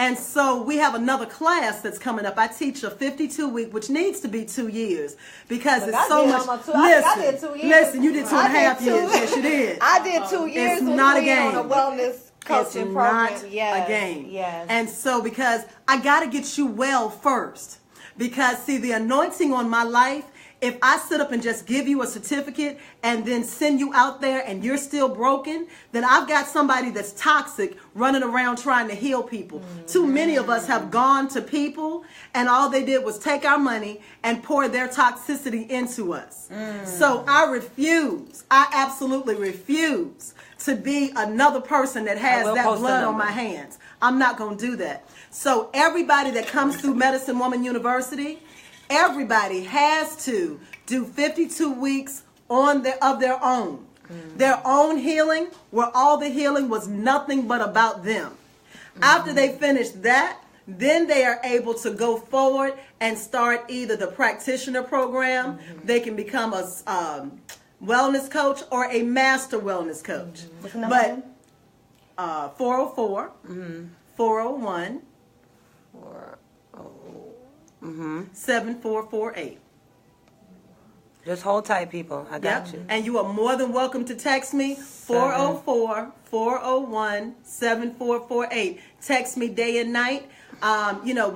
A: And so we have another class that's coming up. I teach a 52-week, which needs to be 2 years because it's so much.
C: I did 2 years.
A: Listen, you did 2.5 years. Yes, you did.
C: I did 2 years.
A: It's not a game.
C: On a wellness coaching program.
A: It's not a game.
C: Yes.
A: And so because I got to get you well first. Because, see, the anointing on my life, if I sit up and just give you a certificate and then send you out there and you're still broken, then I've got somebody that's toxic running around trying to heal people. Too many of us have gone to people and all they did was take our money and pour their toxicity into us. So I refuse. I absolutely refuse to be another person that has that blood on my hands. I'm not going to do that. So everybody that comes through Medicine Woman University, everybody has to do 52 weeks of their own. Their own healing, where all the healing was nothing but about them. After they finish that, then they are able to go forward and start either the practitioner program. They can become a wellness coach or a master wellness coach.
B: What's the number?
A: But 404 401 7448.
B: Just hold tight, people. I got you.
A: And you are more than welcome to text me 404-401-7448. Text me day and night.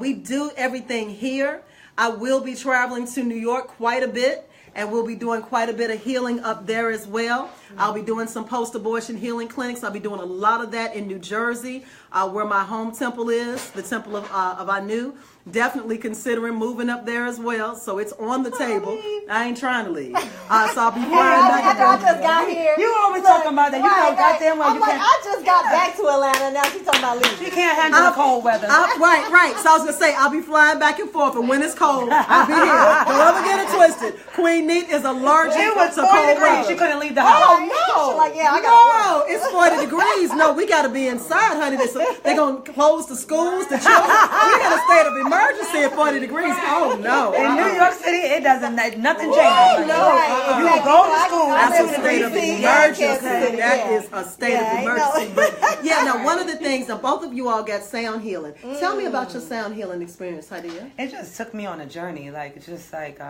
A: We do everything here. I will be traveling to New York quite a bit, and we'll be doing quite a bit of healing up there as well. I'll be doing some post-abortion healing clinics. I'll be doing a lot of that in New Jersey, where my home temple is, the temple of Anu. Definitely considering moving up there as well. So it's on the table. I ain't trying to leave. So I'll be flying back.
C: I just got here.
B: You always talking about that. You know goddamn well you can't.
C: I just got back to Atlanta. Now she's talking about leaving.
B: She can't handle the cold weather.
A: Right. So I was going to say, I'll be flying back and forth. And when it's cold, I'll be here. Don't ever get it twisted. Queen Neith is allergic to cold weather.
B: She couldn't leave the house.
A: Oh, no.
C: Like, I got
A: it's 40 degrees. No, we got to be inside, honey. They're going to close the schools, the children. We got to stay up in emergency at 40 degrees. Oh no!
B: In New York City, it doesn't. Nothing changes.
A: Oh, no.
B: You go to school.
A: That's a state of emergency.
C: City.
A: That is a state of emergency. But yeah, now one of the things, both of you all got sound healing. Tell me about your sound healing experience, Hadiiya.
B: It just took me on a journey. Like, it's just like,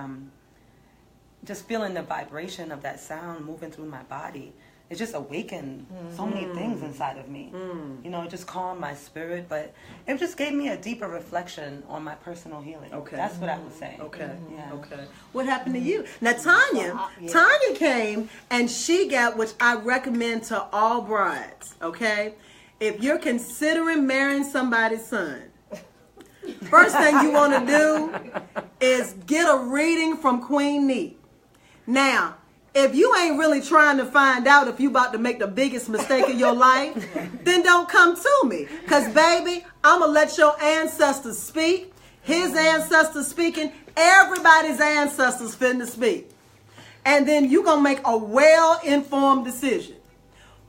B: just feeling the vibration of that sound moving through my body. It just awakened so many things inside of me. You know, it just calmed my spirit, but it just gave me a deeper reflection on my personal healing.
A: Okay.
B: That's what I would say.
A: Okay.
B: Yeah.
A: Okay. What happened to you? Now, Tanya came and she got, which I recommend to all brides, okay? If you're considering marrying somebody's son, first thing you want to do is get a reading from Queen Neith. Now, if you ain't really trying to find out if you about to make the biggest mistake of your life, then don't come to me. Because, baby, I'm going to let your ancestors speak. His ancestors speaking. Everybody's ancestors finna speak. And then you're going to make a well-informed decision.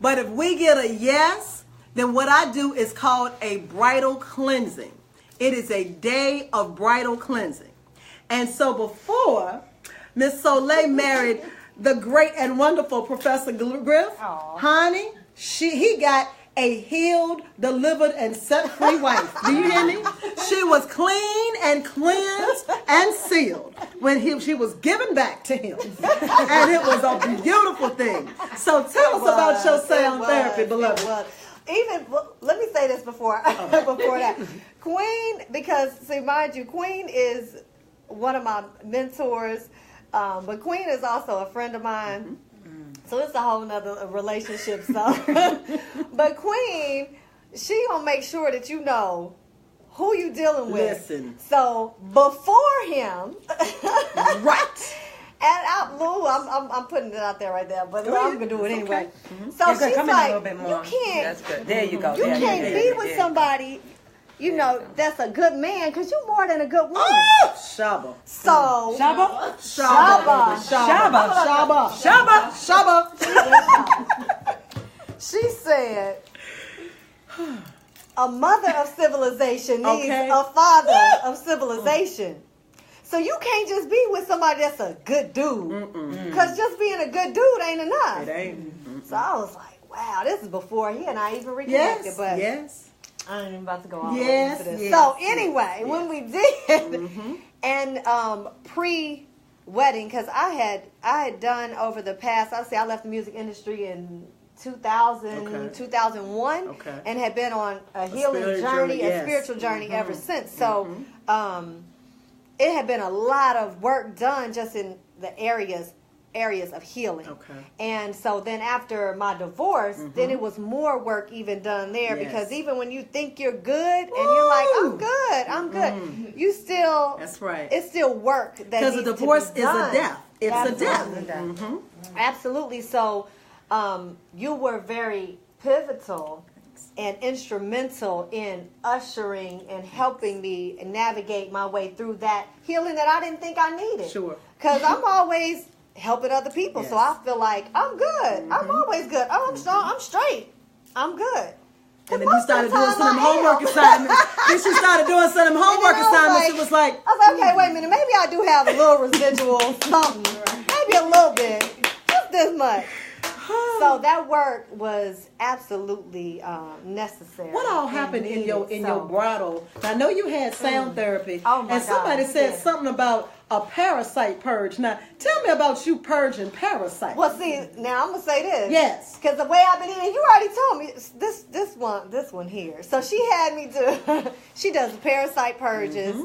A: But if we get a yes, then what I do is called a bridal cleansing. It is a day of bridal cleansing. And so before Miss Soleil married the great and wonderful Professor Griff, honey, he got a healed, delivered, and set-free wife. Do you hear me? She was clean and cleansed and sealed when she was given back to him. And it was a beautiful thing. So tell us about your sound therapy, beloved.
C: Let me say this before that. Queen, because, see, mind you, Queen is one of my mentors. But Queen is also a friend of mine. So it's a whole nother relationship. So, but Queen, she gonna make sure that you know who you dealing with.
A: Listen.
C: So before him,
A: right.
C: And I'm putting it out there right there, but I'm gonna do it anyway.
B: Okay.
C: So she's like,
B: a little bit more.
C: You can't.
B: That's good. There you go.
C: You can't be with somebody. You know, that's a good man, because you're more than a good woman.
A: Oh, Shaba.
C: So.
A: Shaba.
C: She said, a mother of civilization needs a father of civilization. So you can't just be with somebody that's a good dude. Because just being a good dude ain't enough.
A: It ain't.
C: So I was like, wow, this is before he and I even reconnected.
A: Yes.
C: I ain't even about to go on
A: into
C: this. So anyway, when we did, and pre-wedding, because I had done over the past, I left the music industry in 2000, 2001, and had been on a healing journey, a spiritual journey ever since. So it had been a lot of work done just in the areas of healing. And so then after my divorce, then it was more work even done there, because even when you think you're good and you're like, I'm good, you still,
A: that's right,
C: it's still work that
A: because a divorce is a death. It's a death.
C: Absolutely. So you were very pivotal and instrumental in ushering and helping me navigate my way through that healing that I didn't think I needed.
A: Sure.
C: Because I'm always helping other people, so I feel like I'm good. I'm always good. Oh, I'm strong. I'm straight. I'm good.
A: And then you started doing some homework assignments. Then she started doing some homework assignments. It was like,
C: I was like, okay, wait a minute. Maybe I do have a little residual something. Maybe a little bit. Just this much. So that work was absolutely necessary.
A: What all happened in your bridal? I know you had sound therapy, and somebody said something about a parasite purge. Now, tell me about you purging parasites.
C: Well, see, now I'm gonna say this.
A: Yes.
C: Because the way I've been eating, you already told me this one here. So she had me do. She does parasite purges.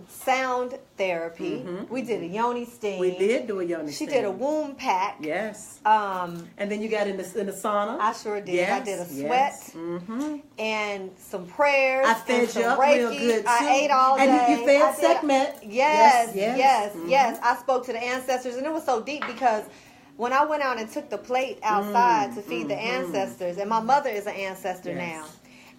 C: Sound therapy. We did a yoni steam.
A: We did do a yoni
C: steam.
A: She
C: did a womb pack.
A: Yes. And then you got in the sauna.
C: I sure did.
A: Yes.
C: I did a sweat and some prayers.
A: I fed you up
C: Reiki.
A: real good too.
C: I ate all day.
A: And you fed Sekhmet.
C: Yes. I spoke to the ancestors, and it was so deep because when I went out and took the plate outside to feed the ancestors, and my mother is an ancestor now,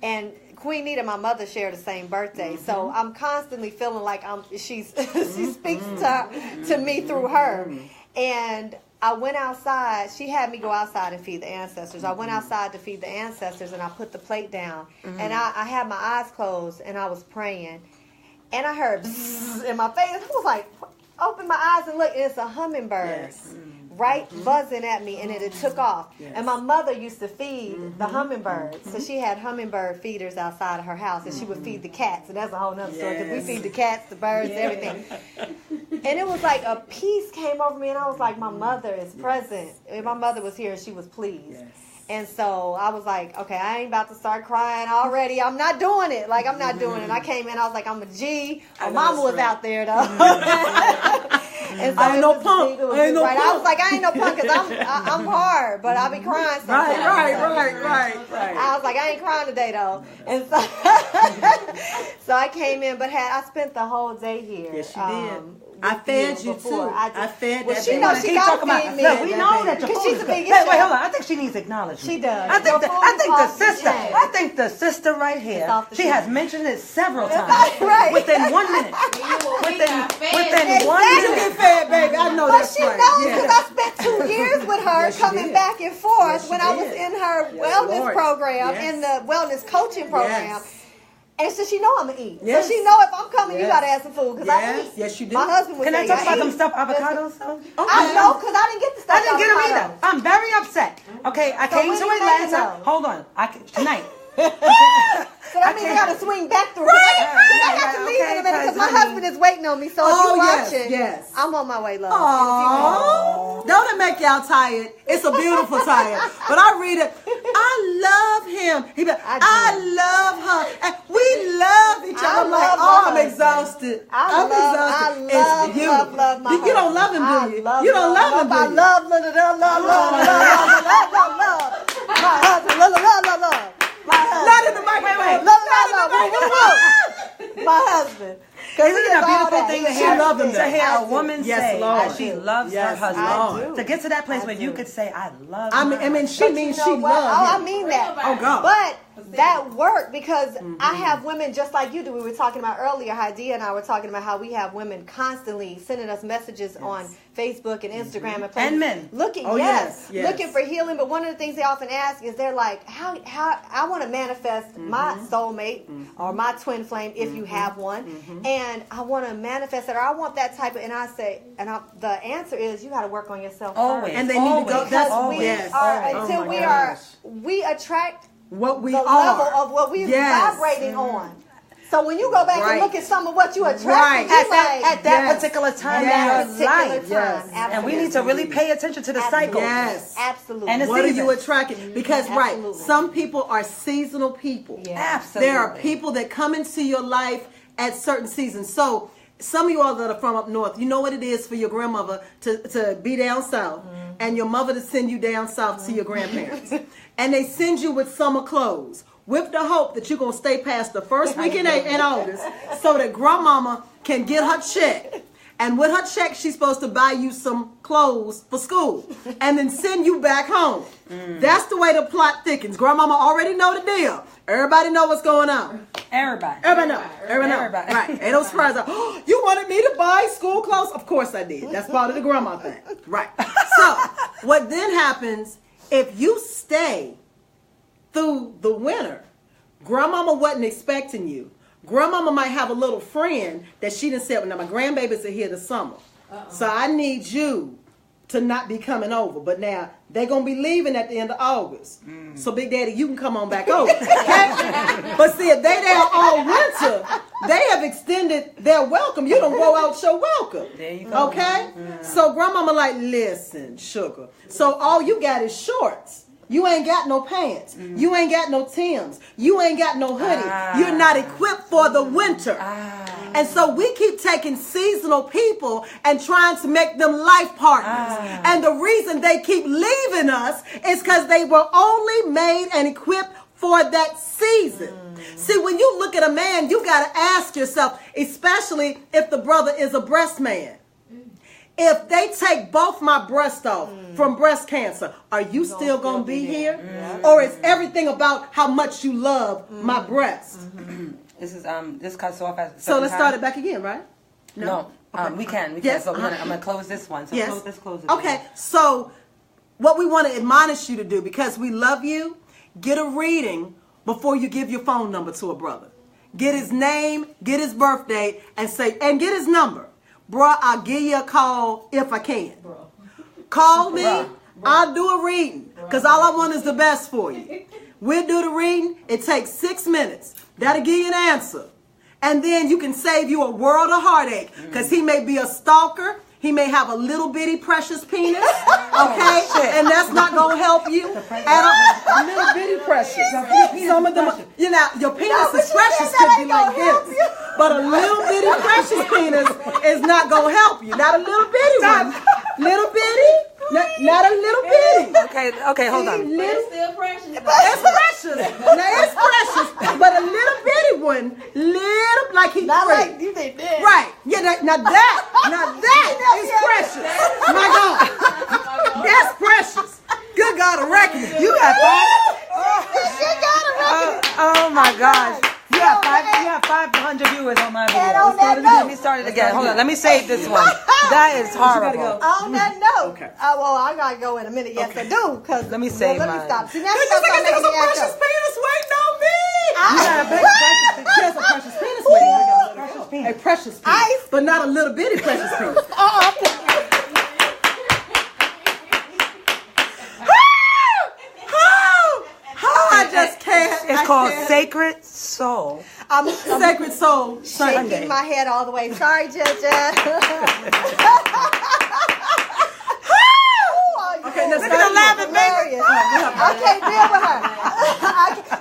C: and Queen Neith and my mother share the same birthday, so I'm constantly feeling like she speaks to me through her. And I went outside. She had me go outside and feed the ancestors. I went outside to feed the ancestors, and I put the plate down, and I had my eyes closed, and I was praying. and I heard bzzz in my face. I was like, open my eyes and look, and it's a hummingbird. Right, buzzing at me, and then it took off. And my mother used to feed the hummingbirds, so she had hummingbird feeders outside of her house, and she would feed the cats. And that's a whole nother story, because we feed the cats, the birds, everything. And it was like a peace came over me, and I was like, my mother is present. If my mother was here, she was pleased. And so I was like, okay, I ain't about to start crying already. I'm not doing it. Like, I'm not doing it. And I came in, I was like, I'm a G. My mama was out there, though. And so
A: I ain't no punk.
C: I was like, I ain't no punk, because I'm hard, but I be crying sometimes.
A: Right.
C: I was like, I ain't crying today, though. And so, so I came in, but I spent the whole day here.
A: Yes, you did. I fed you too. I fed that.
C: She knows she got to feed me.
B: Look, we know that your food is
C: wait,
B: hold on. I think she needs acknowledgement.
C: She does.
B: I think the sister right here, she has mentioned it several times.
C: Right.
B: Within 1 minute. Within 1 minute.
A: You get fed, baby. I know
C: But
A: that's
C: she
A: right.
C: knows, because I spent 2 years with her coming back and forth when I was in her wellness program, in the wellness coaching program. And so she know I'm going to eat.
A: Yes.
C: So she know if I'm coming, you got to have some food, because I eat.
A: Yes, you do.
C: My husband would
B: Can I
C: say,
B: talk about them stuffed avocados, though?
C: I know, because I didn't get the stuffed
B: I didn't get them
C: avocado.
B: either. I'm very upset. Okay, I came
C: when
B: to
C: you making
B: Atlanta.
C: those?
B: Hold on. Tonight.
C: So that means I got to swing back through. I got to leave in a minute, because my husband is waiting on me. So if you're watching, I'm on my way, love.
A: Aww. Don't it make y'all tired? It's a beautiful tired. But I read it. I love him. He be, I love her. And we love each other. I'm like, I'm exhausted. I'm exhausted. It's you. You don't love him, do you? You don't love him, do you?
C: I love. My husband, love.
A: Not in the microphone.
C: My husband.
B: Isn't it a beautiful thing to hear
A: a
B: woman say that she loves her husband? To get to that place where you could say, I love her.
A: I mean, she means she loves him.
C: I mean that.
A: Oh, God.
C: But that worked, because I have women just like you do. We were talking about earlier, Hadiiya and I were talking about how we have women constantly sending us messages on Facebook and Instagram and
B: men
C: looking, looking for healing. But one of the things they often ask is, they're like, how I want to manifest my soulmate or my twin flame, if you have one, and I want to manifest it, or I want that type of. And I say, the answer is, you got to work on yourself
B: always,
A: and they need to go.
C: Because we attract
A: what we
C: the level of what we're vibrating on. So when you go back and look at some of what you attracted
B: at that particular time in your life,
C: and
B: we need to really pay attention to the cycle.
A: Yes,
C: absolutely.
B: And
A: what are you attracting? Because some people are seasonal people.
B: Absolutely,
A: there are people that come into your life at certain seasons. So some of you all that are from up north, you know what it is for your grandmother to be down south, and your mother to send you down south to your grandparents, and they send you with summer clothes, with the hope that you're going to stay past the first week in August, so that grandmama can get her check. And with her check, she's supposed to buy you some clothes for school and then send you back home. That's the way the plot thickens. Grandmama already know the deal. Everybody know what's going on.
B: Everybody
A: know. Right. Ain't no surprise. Oh, you wanted me to buy school clothes? Of course I did. That's part of the grandma thing. Right. So what then happens, if you stay through the winter, grandmama wasn't expecting you. Grandmama might have a little friend that she done said, well, now my grandbabies are here this summer. So I need you to not be coming over. But now they're going to be leaving at the end of August. So Big Daddy, you can come on back over. Okay? But see, if they there all winter, they have extended their welcome. You don't go out your welcome.
B: There you go.
A: Okay? So grandmama like, listen, sugar. So all you got is shorts. You ain't got no pants. You ain't got no Timbs. You ain't got no hoodie. You're not equipped for the winter. And so we keep taking seasonal people and trying to make them life partners. And the reason they keep leaving us is because they were only made and equipped for that season. See, when you look at a man, you got to ask yourself, especially if the brother is a breast man, if they take both my breasts off from breast cancer, are you still going to be here? Or is everything about how much you love my breasts?
B: This cuts off at
A: so let's start it back again, right?
B: No. Okay. We can. Yes. So I'm going to close this one. So let's close it.
A: Okay. So what we want to admonish you to do, because we love you, get a reading before you give your phone number to a brother. get his name, get his birthday, and get his number. Bruh, I'll give you a call if I can. Call me. I'll do a reading because all I want is the best for you. We'll do the reading. It takes 6 minutes. That'll give you an answer. And then you can save you a world of heartache because he may be a stalker. He may have a little bitty precious penis, okay? And that's not going to help you. A little bitty precious. Some of them, you know, your penis is precious could be like this. But a little bitty precious penis is not going to help you. Not a little bitty one. Little bitty? Not a little bitty.
B: Okay, hold on.
D: It's still precious.
A: It's precious. Now it's precious, but a little bitty one, like he
C: Not
A: free.
C: like you think that.
A: Right. Yeah, now that is precious. My God. That's precious. Good God, a record.
B: You have
C: Oh
B: my gosh. You have 500 viewers on my video. Let me start it again. Hold on. Let me save this one. That is horrible.
C: On that note,
A: Okay.
C: well, I gotta go in a minute. Yes, I do. Cause
B: Let me save
C: let me
B: mine.
C: stop. See, now
A: This
C: you
A: nigga
C: start
A: has
C: making
A: a
C: me act
A: precious
C: up.
A: penis waiting on me.
B: She has a precious penis waiting on you. Precious penis.
A: A precious penis, but not a little bitty precious penis. I just can't.
B: It's called Sacred Soul.
C: I'm
A: Sacred Soul Sunday.
C: shaking my head all the way. Sorry, Judge.
A: Okay, let's
C: Look at her laughing, baby. I can't deal with her.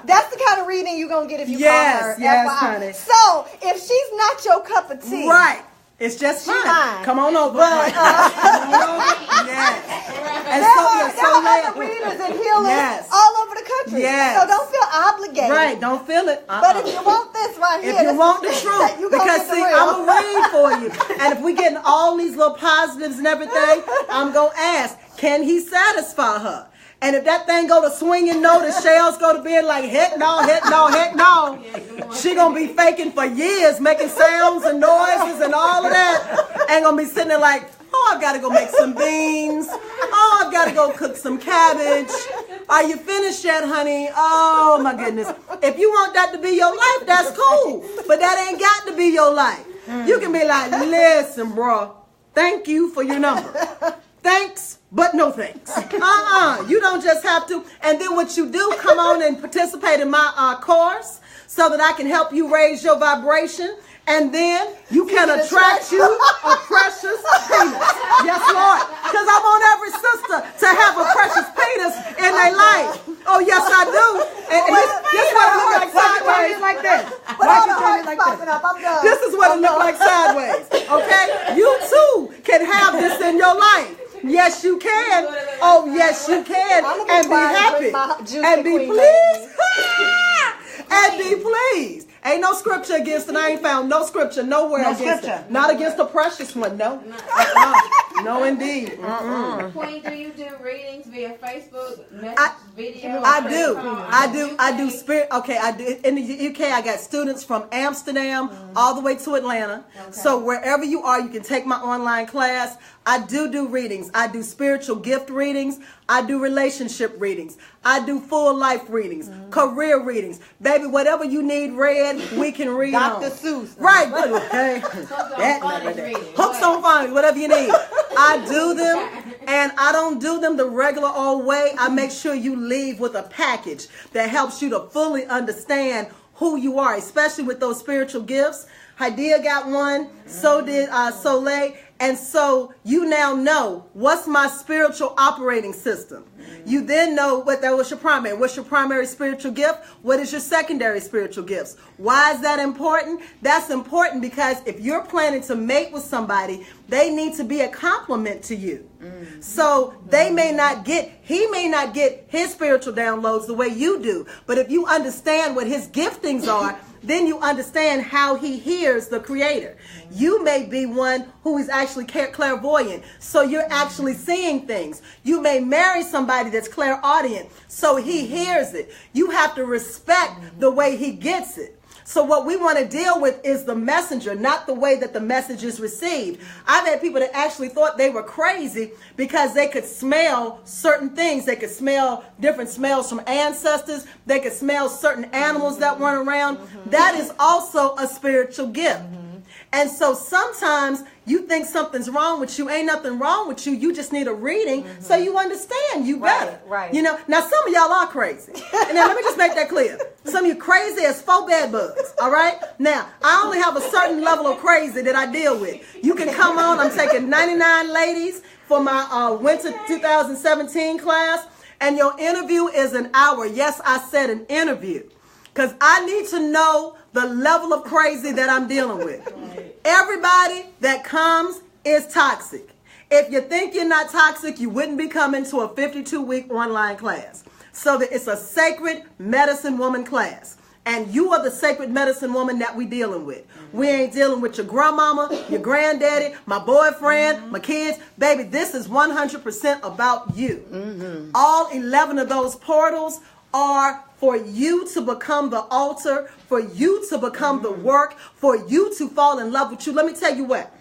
C: That's the kind of reading you're going to get if you call her.
A: Yes,
C: FYI.
A: honey.
C: So, if she's not your cup of tea.
A: Right. It's just fine.
C: fine.
A: Come on over.
C: But,
A: Come on over. Yes. And
C: there
A: so,
C: are
A: yeah, so
C: other readers and healers
A: Yes.
C: all over the country.
A: Yes.
C: So don't feel obligated.
A: right, don't feel it.
C: But if you want this right here,
A: If you
C: this
A: want the
C: is-
A: truth,
C: you gonna
A: because
C: get the
A: see,
C: real.
A: I'm gonna read for you, and if we getting all these little positives and everything, I'm gonna ask, can he satisfy her? And if that thing go to swinging no, the shells go to being like heck no, heck no, heck no, she gonna be faking for years, making sounds and noises and all of that. Ain't gonna be sitting there like, oh, I've got to go make some beans. Oh, I've got to go cook some cabbage. Are you finished yet, honey? Oh, my goodness. If you want that to be your life, that's cool. But that ain't got to be your life. You can be like, listen, bro, thank you for your number. Thanks, but no thanks. You don't just have to. And then what you do, come on and participate in my course so that I can help you raise your vibration. And then you can attract you a precious penis. Yes, Lord. Because I want every sister to have a precious penis in their life. Oh, yes, I do. And this is what it looks like sideways.
B: Like this.
C: But all the hearts popping up. I'm done.
A: This is what it looks like sideways. Okay? You too can have this in your life. Yes, you can. Oh, yes, you can. And be happy. And be pleased. And be pleased. Ain't no scripture against it. I ain't found no scripture nowhere against it. Not against the precious one, no. No, indeed.
D: Queen, do you do readings via Facebook, message, video?
A: I do spirit. Okay, I do. In the UK, I got students from Amsterdam all the way to Atlanta. Okay. So wherever you are, you can take my online class. I do readings. I do spiritual gift readings. I do relationship readings. I do full life readings, career readings. Baby, whatever you need read, we can read
C: Dr.
A: on.
C: Seuss.
A: Right. Okay. Hooks on phonics, whatever you need. I do them, and I don't do them the regular old way. I make sure you leave with a package that helps you to fully understand who you are, especially with those spiritual gifts. Hadiiya got one, so did Soleil. And so you now know what's my spiritual operating system. You then know what that was your primary. What's your primary spiritual gift? What is your secondary spiritual gifts? Why is that important? That's important because if you're planning to mate with somebody, they need to be a complement to you. So he may not get his spiritual downloads the way you do. But if you understand what his giftings are, then you understand how he hears the creator. You may be one who is actually clairvoyant, so you're actually seeing things. You may marry somebody that's clairaudient, so he hears it. You have to respect the way he gets it. So what we want to deal with is the messenger, not the way that the message is received. I've had people that actually thought they were crazy because they could smell certain things. They could smell different smells from ancestors. They could smell certain animals that weren't around. That is also a spiritual gift. And so sometimes you think something's wrong with you. Ain't nothing wrong with you. You just need a reading so you understand you better.
C: Right.
A: You know, now some of y'all are crazy. And now let me just make that clear. Some of you crazy as 4 bed bugs. All right. Now, I only have a certain level of crazy that I deal with. You can come on. I'm taking 99 ladies for my winter 2017 class. And your interview is an hour. Yes, I said an interview. Because I need to know the level of crazy that I'm dealing with. Everybody that comes is toxic. If you think you're not toxic, you wouldn't be coming to a 52-week online class. So that it's a sacred medicine woman class. And you are the sacred medicine woman that we're dealing with. We ain't dealing with your grandmama, your granddaddy, my boyfriend, my kids. Baby, this is 100% about you. All 11 of those portals are for you to become the altar, for you to become the work, for you to fall in love with you. Let me tell you what.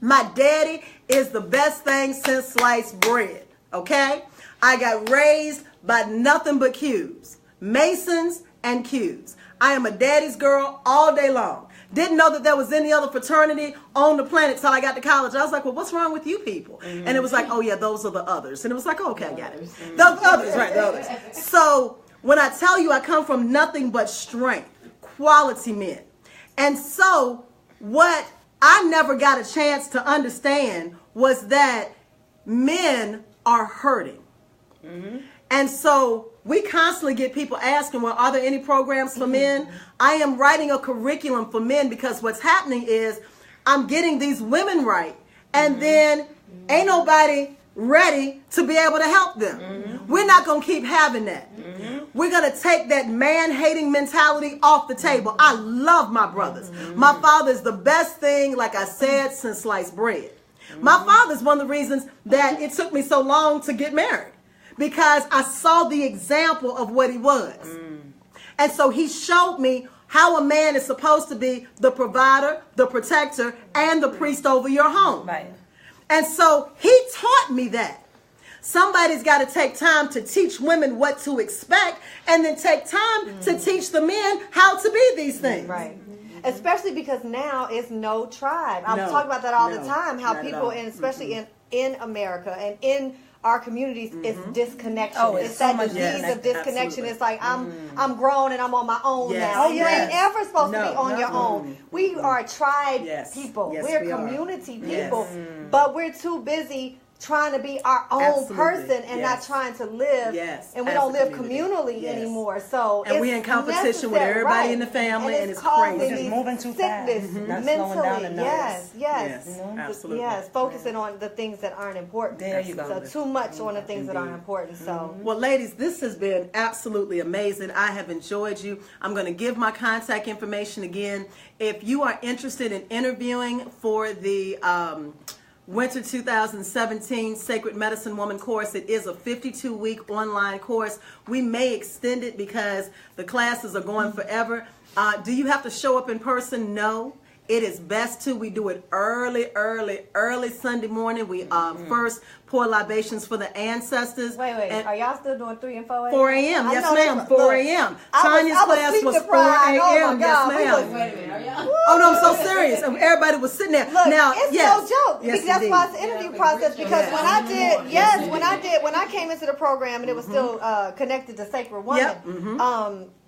A: My daddy is the best thing since sliced bread, okay? I got raised by nothing but Qs, Masons and Qs. I am a daddy's girl all day long. Didn't know that there was any other fraternity on the planet till I got to college. I was like, well, what's wrong with you people? And it was like, oh, yeah, those are the others. And it was like, oh, okay, I got it. Those others, right, the others. So when I tell you I come from nothing but strength, quality men. And so what I never got a chance to understand was that men are hurting. And so we constantly get people asking, well, are there any programs for men? I am writing a curriculum for men because what's happening is I'm getting these women right. And then ain't nobody ready to be able to help them. We're not going to keep having that. We're going to take that man-hating mentality off the table. I love my brothers. My father's the best thing, like I said, since sliced bread. My father's one of the reasons that it took me so long to get married. Because I saw the example of what he was. And so he showed me how a man is supposed to be the provider, the protector, and the priest over your home. Right. And so he taught me that. Somebody's got to take time to teach women what to expect and then take time to teach the men how to be these things.
C: Right. Especially because now it's no tribe. I'm talking about that all the time, how people, and especially in America and in our communities, it's disconnection. It's that disease of disconnection. It's like I'm grown and I'm on my own now. You ain't ever supposed to be on your own. We are tribe people. We're community people. But we're too busy trying to be our own person and not trying to live. And we don't live communally anymore. So
A: and we're in competition with everybody in the family, and it's crazy.
B: We're just moving too fast. Not slowing down enough.
C: Absolutely. Focusing on the things that aren't important.
B: There you go.
C: So too much on the things that aren't important. So
A: well, ladies, this has been absolutely amazing. I have enjoyed you. I'm going to give my contact information again. If you are interested in interviewing for the Winter 2017 Sacred Medicine Woman course, it is a 52-week online course. We may extend it because the classes are going forever. Do you have to show up in person? No. It is best to. We do it early Sunday morning. We first pour libations for the ancestors.
C: Wait. And are y'all still doing 3 and 4 a.m.?
A: 4 a.m. Yes, ma'am. 4 a.m. Tanya's class was 4 a.m. Yes, ma'am.
D: Wait a minute,
A: Oh, no, I'm so serious. And everybody was sitting there.
C: Look,
A: now,
C: it's
A: yes.
C: no joke.
A: Yes,
C: That's
A: indeed.
C: why it's the interview process. Because when I came into the program and it was still connected to Sacred Woman,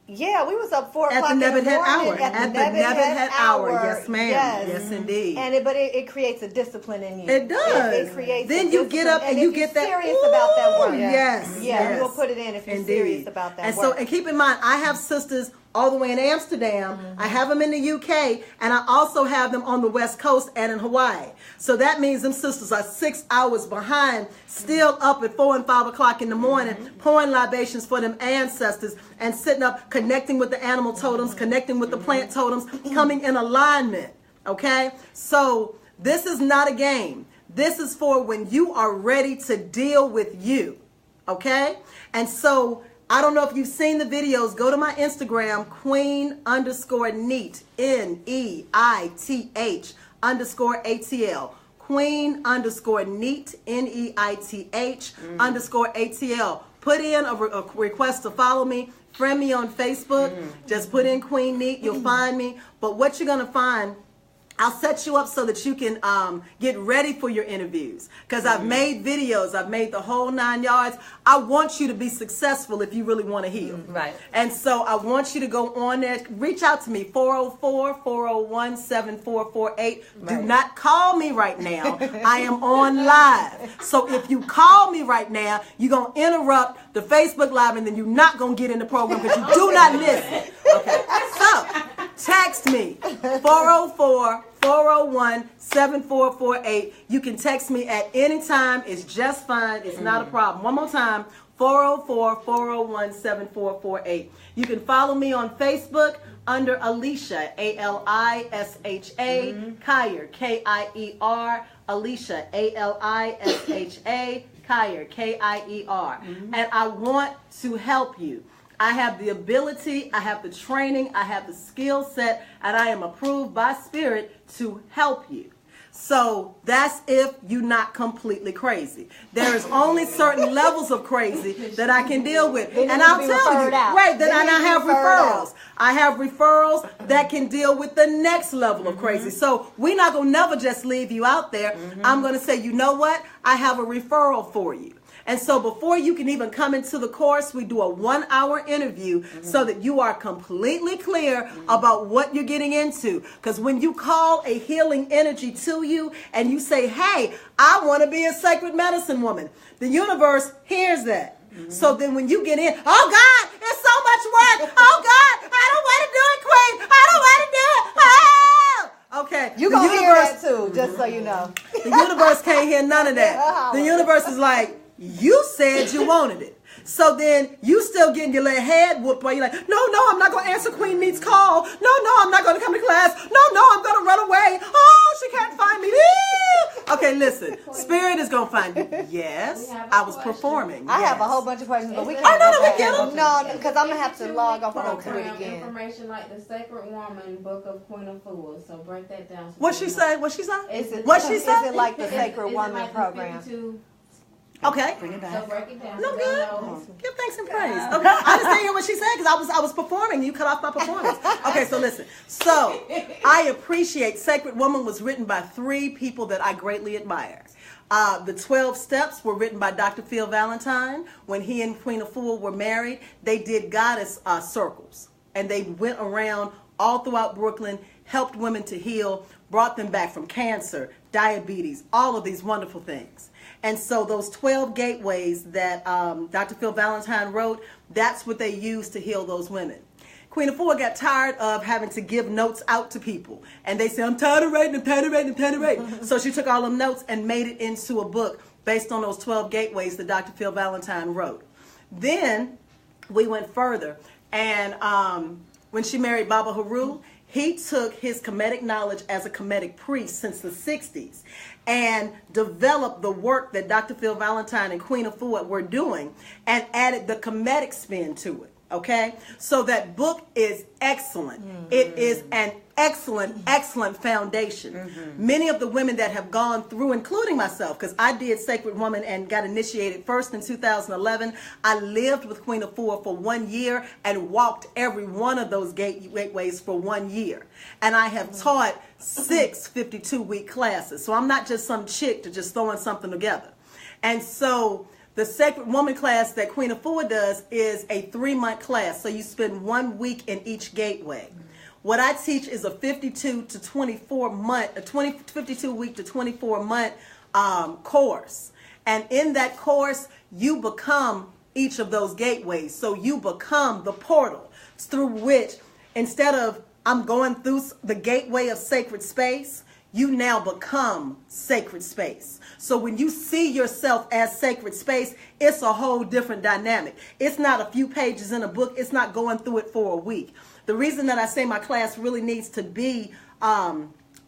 C: we was up 4 o'clock in the morning.
A: At the Nevitt hour. Yes, ma'am. Yes, indeed.
C: And it creates a discipline in you.
A: It does.
C: It creates.
A: Then you get up and you get that.
C: Serious about that work.
A: Yes.
C: Yeah, we'll put it in if you're serious about that work.
A: And keep in mind, I have sisters all the way in Amsterdam. I have them in the UK, and I also have them on the West Coast and in Hawaii. So that means them sisters are 6 hours behind, still up at 4 and 5 o'clock in the morning, pouring libations for them ancestors and sitting up, connecting with the animal totems, connecting with the plant totems, coming in alignment. Okay? So this is not a game. This is for when you are ready to deal with you. Okay? And so I don't know if you've seen the videos. Go to my Instagram, Queen_Neith, Neith_ATL. Queen_Neith, Neith_ATL. Put in a request to follow me. Friend me on Facebook. Just put in Queen Neith. You'll find me. But what you're going to find, I'll set you up so that you can get ready for your interviews. Because I've made videos. I've made the whole 9 yards. I want you to be successful if you really want to heal.
B: Right.
A: And so I want you to go on there. Reach out to me, 404-401-7448. Right. Do not call me right now. I am on live. So if you call me right now, you're going to interrupt the Facebook Live, and then you're not going to get in the program because you do not listen. Okay. So text me, 404-401-7448. You can text me at any time. It's just fine. It's not a problem. One more time, 404-401-7448. You can follow me on Facebook under Alisha, ALISHA, Kier, KIER, Alisha, ALISHA, Kier, KIER. And I want to help you. I have the ability, I have the training, I have the skill set, and I am approved by Spirit to help you. So that's if you're not completely crazy. There is only certain levels of crazy that I can deal with. And I'll tell you, right, then I have referrals. I have referrals that can deal with the next level of crazy. So we're not going to never just leave you out there. I'm going to say, you know what? I have a referral for you. And so before you can even come into the course, we do a 1-hour interview so that you are completely clear about what you're getting into. Because when you call a healing energy to you and you say, hey, I want to be a sacred medicine woman, the universe hears that. So then when you get in, oh God, it's so much work. Oh God, I don't want to do it, Queen. I don't want to do it. Oh! Okay.
C: You gonna hear that too, just so you know.
A: The universe can't hear none of that. The universe is like, you said you wanted it. So then you still getting your little head whooped while you're like, no, I'm not going to answer Queen Neith's call. No, I'm not going to come to class. No, I'm going to run away. Oh, she can't find me. Okay, listen. Spirit is going to find you. Yes, I was performing.
C: I have a whole bunch of questions, but we can't.
A: Oh, no, we get them.
C: No, because I'm going to have to log off and go through it again.
D: Information like the Sacred Woman book of Queen of Fools. So break that down.
A: What she say? What she say?
C: Is it like the Sacred Woman program?
A: Okay.
B: Bring it back.
D: So break it down.
A: No good. Give thanks and praise. Okay. I just didn't hear what she said because I was performing. You cut off my performance. Okay, so listen. So I appreciate Sacred Woman was written by 3 people that I greatly admire. The 12 Steps were written by Dr. Phil Valentine. When he and Queen Afua were married, they did goddess circles. And they went around all throughout Brooklyn, helped women to heal, brought them back from cancer, diabetes, all of these wonderful things. And so those 12 gateways that Dr. Phil Valentine wrote, that's what they used to heal those women. Queen Afua got tired of having to give notes out to people. And they said, I'm tired of writing. So she took all them notes and made it into a book based on those 12 gateways that Dr. Phil Valentine wrote. Then we went further. And when she married Baba Haru, he took his Kemetic knowledge as a Kemetic priest since the 60s and developed the work that Dr. Phil Valentine and Queen Afua were doing and added the Kemetic spin to it. Okay? So that book is excellent. It is an excellent foundation. Many of the women that have gone through, including myself, because I did Sacred Woman and got initiated first in 2011. I lived with Queen Afua for 1 year and walked every one of those gateways for 1 year. And I have taught 6 52-week classes. So I'm not just some chick to just throwing something together. And so the Sacred Woman class that Queen Afua does is a 3-month class. So you spend 1 week in each gateway. What I teach is a 52 week to 24 month course. And in that course, you become each of those gateways. So you become the portal through which, instead of I'm going through the gateway of sacred space, you now become sacred space. So when you see yourself as sacred space, it's a whole different dynamic. It's not a few pages in a book. It's not going through it for a week. The reason that I say my class really needs to be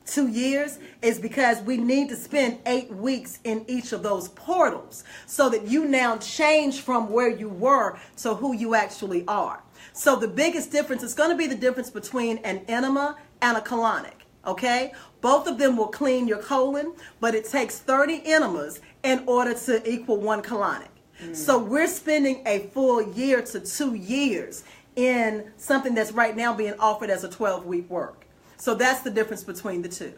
A: 2 years is because we need to spend 8 weeks in each of those portals so that you now change from where you were to who you actually are. So the biggest difference is going to be the difference between an enema and a colonic. Okay? Both of them will clean your colon, but it takes 30 enemas in order to equal 1 colonic. So we're spending a full year to 2 years in something that's right now being offered as a 12-week work. So that's the difference between the two.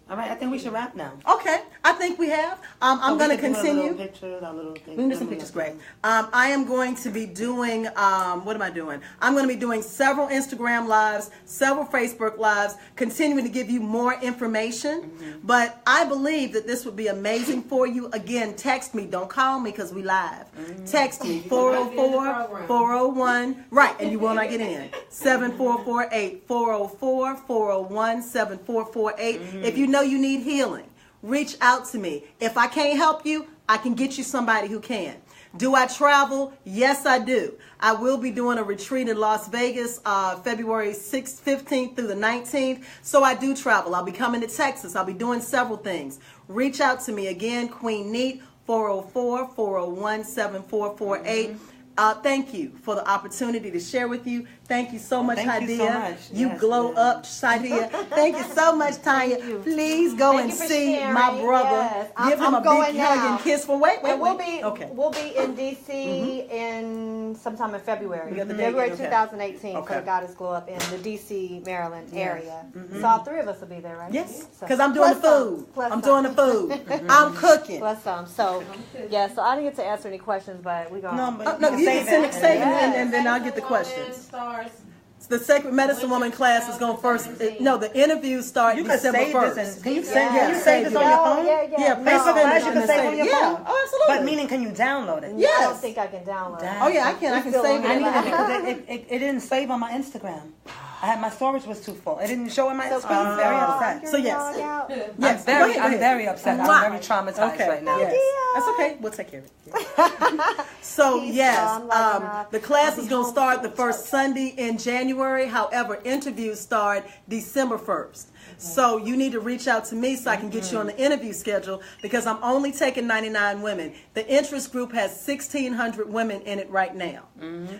B: All right, I think we should wrap now.
A: Okay, I think we have. I'm going to continue.
B: We
A: can do some pictures, great. I am going to be doing, what am I doing? I'm going to be doing several Instagram lives, several Facebook lives, continuing to give you more information. But I believe that this would be amazing for you. Again, text me. Don't call me because we live. Text me, 404-401. Right, and you will not get in. 7448 404 401 7448. If you know you need healing, reach out to me. If I can't help you, I can get you somebody who can. Do I travel? Yes, I do. I will be doing a retreat in Las Vegas February 6th, 15th through the 19th. So I do travel. I'll be coming to Texas. I'll be doing several things. Reach out to me again, Queen Neith, 404-401-7448. Thank you for the opportunity to share with you. Thank you so much, Hadiiya. You glow up, Hadiiya. Thank you so much, Tanya. Please go and see my brother.
C: Yes.
A: Give him a big hug and kiss for wait.
C: We'll be in DC in sometime in February. February 2018. So the Goddess Glow Up in the DC, Maryland area. So all 3 of us will be there, right?
A: Yes, because I'm doing the food. I'm doing the food. I'm cooking.
C: Plus some. So yeah. So I didn't get to answer any questions, but we gonna.
A: No, you can save it, and then I'll get the questions. The Sacred Medicine Woman class is going first. No, the interviews start December 1st.
B: Can you save this on your phone?
A: Yeah,
B: Facebook Live you can save on your phone.
A: Oh, absolutely.
B: But meaning, can you download it?
A: Yes.
C: I don't think I can download it.
A: Oh yeah, I can. I can save it.
B: It didn't save on my Instagram. My storage was too full. It didn't show in my Instagram. I'm very upset.
A: So yes.
B: I'm very upset. I'm very traumatized right now.
A: Yes. That's okay. We'll take care of it. So yes, the class is going to start the first Sunday in January. However, interviews start December 1st. So you need to reach out to me so I can get you on the interview schedule because I'm only taking 99 women. The interest group has 1,600 women in it right now.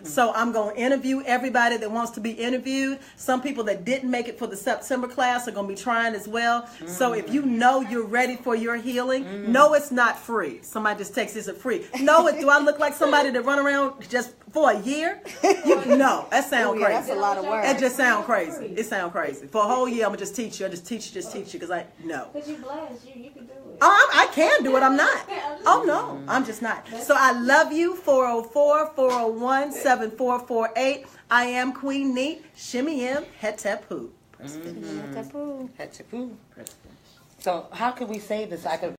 A: So I'm going to interview everybody that wants to be interviewed. Some people that didn't make it for the September class are going to be trying as well. So if you know you're ready for your healing, no, it's not free. Somebody just texts, is it free? No, do I look like somebody that run around just for a year? No, that sounds crazy.
C: That's a lot of work.
A: It just sounds crazy. It sounds crazy. For a whole year, I'm going to just teach you. I just teach you because I know.
D: Because you blessed. You can do it.
A: I can do it. I'm not. Oh, no. I'm just not. So I love you. 404-401-7448. I am Queen Neith. Shimmy M. Hetapu.
B: So how can we save this? I could